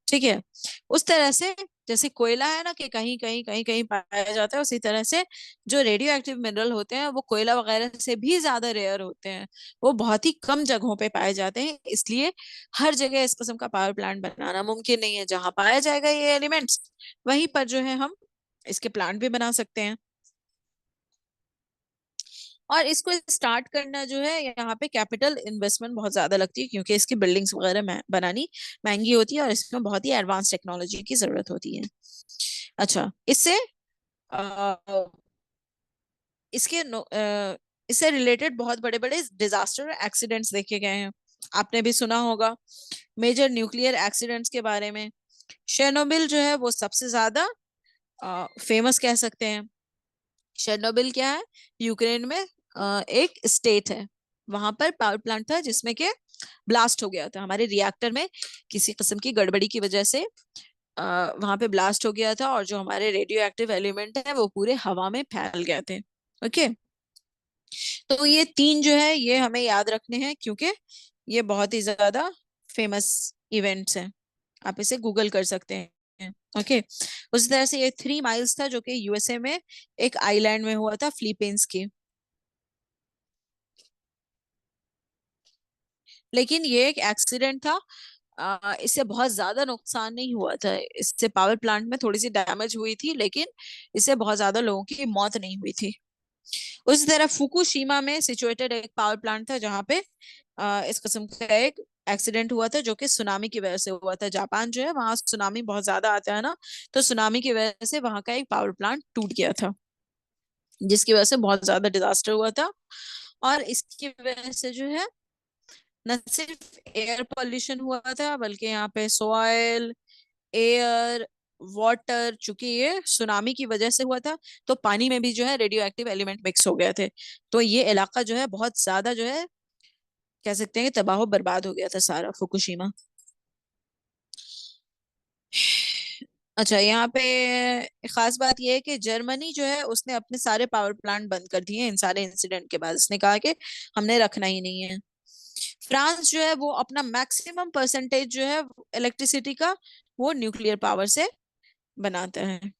ठीक है, उस तरह से जैसे कोयला है ना कि कहीं कहीं कहीं कहीं पाया जाता है, उसी तरह से जो रेडियो एक्टिव मिनरल होते हैं वो कोयला वगैरह से भी ज्यादा रेयर होते हैं, वो बहुत ही कम जगहों पे पाए जाते हैं। इसलिए हर जगह इस किस्म का पावर प्लांट बनाना मुमकिन नहीं है। जहां पाया जाएगा ये एलिमेंट्स, वहीं पर जो है हम इसके प्लांट भी बना सकते हैं। और इसको स्टार्ट करना जो है, यहाँ पे कैपिटल इन्वेस्टमेंट बहुत ज्यादा लगती है, क्योंकि इसकी बिल्डिंग्स वगैरह बनानी महंगी होती है और इसमें बहुत ही एडवांस टेक्नोलॉजी की जरूरत होती है। अच्छा, अ, इसके इससे रिलेटेड बहुत बड़े बड़े डिजास्टर एक्सीडेंट्स देखे गए हैं। आपने भी सुना होगा मेजर न्यूक्लियर एक्सीडेंट्स के बारे में। शेरनोबिल जो है वो सबसे ज्यादा फेमस कह सकते हैं। शेरनोबिल क्या है, यूक्रेन में एक स्टेट है, वहां पर पावर प्लांट था जिसमें के ब्लास्ट हो गया था हमारे रिएक्टर में, किसी किस्म की गड़बड़ी की वजह से वहां पे ब्लास्ट हो गया था, और जो हमारे रेडियो एक्टिव एलिमेंट है वो पूरे हवा में फैल गए थे। ओके, तो ये तीन जो है ये हमें याद रखने हैं, क्योंकि ये बहुत ही ज्यादा फेमस इवेंट्स हैं, आप इसे गूगल कर सकते हैं। ओके, उसी तरह से ये 3 माइल्स था जो कि यूएसए में एक आइलैंड में हुआ था, फिलीपींस की। लेकिन ये एक एक्सीडेंट था, इससे बहुत ज्यादा नुकसान नहीं हुआ था, इससे पावर प्लांट में थोड़ी सी डैमेज हुई थी, लेकिन इससे बहुत ज्यादा लोगों की मौत नहीं हुई थी। उसी तरह फुकुशिमा में सिचुएटेड एक पावर प्लांट था जहां पे इस किस्म का एक एक्सीडेंट हुआ था, जो कि सुनामी की वजह से हुआ था। जापान जो है वहां सुनामी बहुत ज्यादा आता है ना, तो सुनामी की वजह से वहां का एक पावर प्लांट टूट गया था। जिसकी वजह से बहुत ज्यादा डिजास्टर हुआ था। और इसकी वजह से जो है न सिर्फ एयर पॉल्यूशन हुआ था, बल्कि यहाँ पे सॉइल, एयर, वाटर, चूंकि ये सुनामी की वजह से हुआ था, तो पानी में भी जो है रेडियो एक्टिव एलिमेंट मिक्स हो गए थे। तो ये इलाका जो है बहुत ज्यादा जो है, कह सकते हैं कि तबाह बर्बाद हो गया था सारा फुकुशिमा। अच्छा, यहाँ पे खास बात यह है कि जर्मनी जो है उसने अपने सारे पावर प्लांट बंद कर दिए इन सारे इंसिडेंट के बाद। उसने कहा कि हमने रखना ही नहीं है। फ्रांस जो है वो अपना मैक्सिमम परसेंटेज जो है इलेक्ट्रिसिटी का, वो न्यूक्लियर पावर से बनाता है।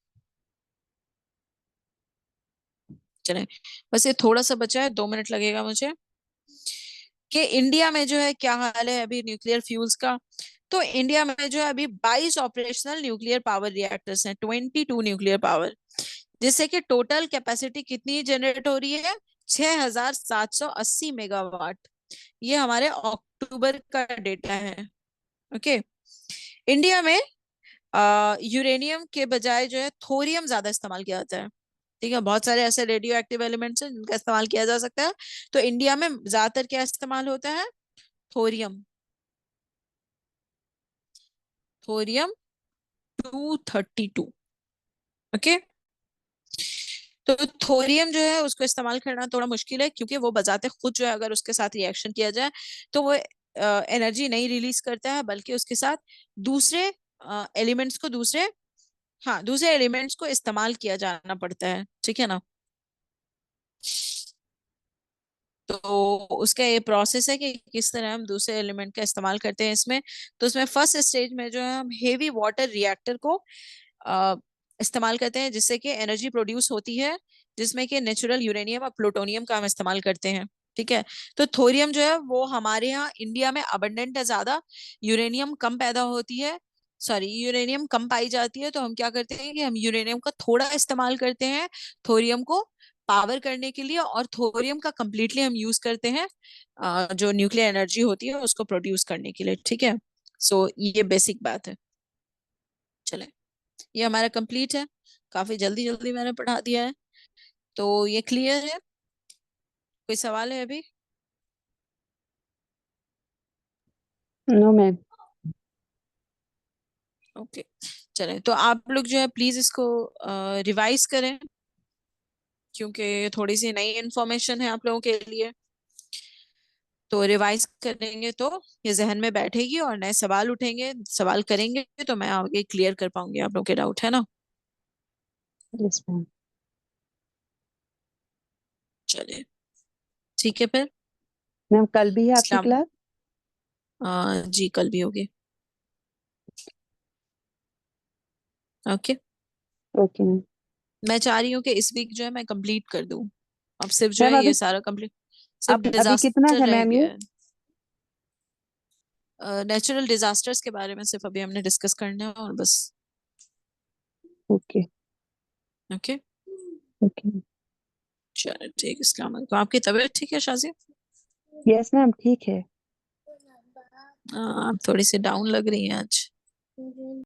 चले, बस ये थोड़ा सा बचा है, 2 मिनट लगेगा मुझे। कि इंडिया में जो है क्या हाल है अभी न्यूक्लियर फ्यूल्स का। तो इंडिया में जो है अभी 22 ऑपरेशनल न्यूक्लियर पावर रिएक्टर्स हैं, 22 न्यूक्लियर पावर, जिससे कि टोटल कैपेसिटी कितनी जनरेट हो रही है, 6,780 मेगावाट। ये हमारे अक्टूबर का डेटा है। ओके। इंडिया में यूरेनियम के बजाय जो है थोरियम ज्यादा इस्तेमाल किया जाता है। ठीक है, बहुत सारे ऐसे रेडियो एक्टिव एलिमेंट्स हैं जिनका इस्तेमाल किया जा सकता है। तो इंडिया में ज्यादातर क्या इस्तेमाल होता है, थोरियम। थोरियम 232। ओके। तो थोरियम जो है उसको इस्तेमाल करना थोड़ा मुश्किल है, क्योंकि वो बजाते खुद जो है अगर उसके साथ रिएक्शन किया जाए तो वो एनर्जी नहीं रिलीज करता है, बल्कि उसके साथ दूसरे एलिमेंट्स को, दूसरे, हाँ, दूसरे एलिमेंट्स को इस्तेमाल किया जाना पड़ता है। ठीक है ना। तो उसका ये प्रोसेस है कि किस तरह हम दूसरे एलिमेंट का इस्तेमाल करते हैं इसमें। तो उसमें फर्स्ट स्टेज में जो है हम हेवी वाटर रिएक्टर को अ, इस्तेमाल करते हैं, जिससे कि एनर्जी प्रोड्यूस होती है, जिसमें कि नेचुरल यूरेनियम और प्लूटोनियम का हम इस्तेमाल करते हैं। ठीक है। तो थोरियम जो है वो हमारे यहाँ इंडिया में अबंडेंट है ज्यादा, यूरेनियम कम पैदा होती है, सॉरी यूरेनियम कम पाई जाती है। तो हम क्या करते हैं कि हम यूरेनियम का थोड़ा इस्तेमाल करते हैं थोरियम को पावर करने के लिए, और थोरियम का कंप्लीटली हम यूज करते हैं जो न्यूक्लियर एनर्जी होती है उसको प्रोड्यूस करने के लिए। ठीक है। सो ये बेसिक बात है। चले, ये हमारा कंप्लीट है। काफी जल्दी जल्दी मैंने पढ़ा दिया है। तो ये क्लियर है, कोई सवाल है अभी? No ma'am. ओके। चले, तो आप लोग जो है प्लीज इसको रिवाइज करें, क्योंकि थोड़ी सी नई इन्फॉर्मेशन है आप लोगों के लिए। तो रिवाइज करेंगे तो ये जहन में बैठेगी, और नए सवाल उठेंगे, सवाल करेंगे तो मैं आगे क्लियर कर पाऊंगी आप लोगों के डाउट, है ना। Yes ma'am. चलिए, ठीक है फिर। मैम कल भी है आपकी इस्लाम, क्लास? जी कल भी होगी। ओके। Okay ma'am. मैं चाह रही हूँ कि इस वीक जो है मैं कंप्लीट कर दूं। अब सिर्फ जो मैम है अभी ये सारा कंप्लीट, सिर्फ अब अभी कितना डिजास्टर है रह मैम गया ये? है। नेचुरल डिजास्टर्स के बारे में सिर्फ अभी हमने डिस्कस करना है, और बस। ओके। ओके। ओके। चलो ठीक, इस्लाम वालेकुम। आपकी तबीयत ठीक है शाजी? यस मैम ठीक है। आप थोड़ी सी डाउन लग रही हैं आज।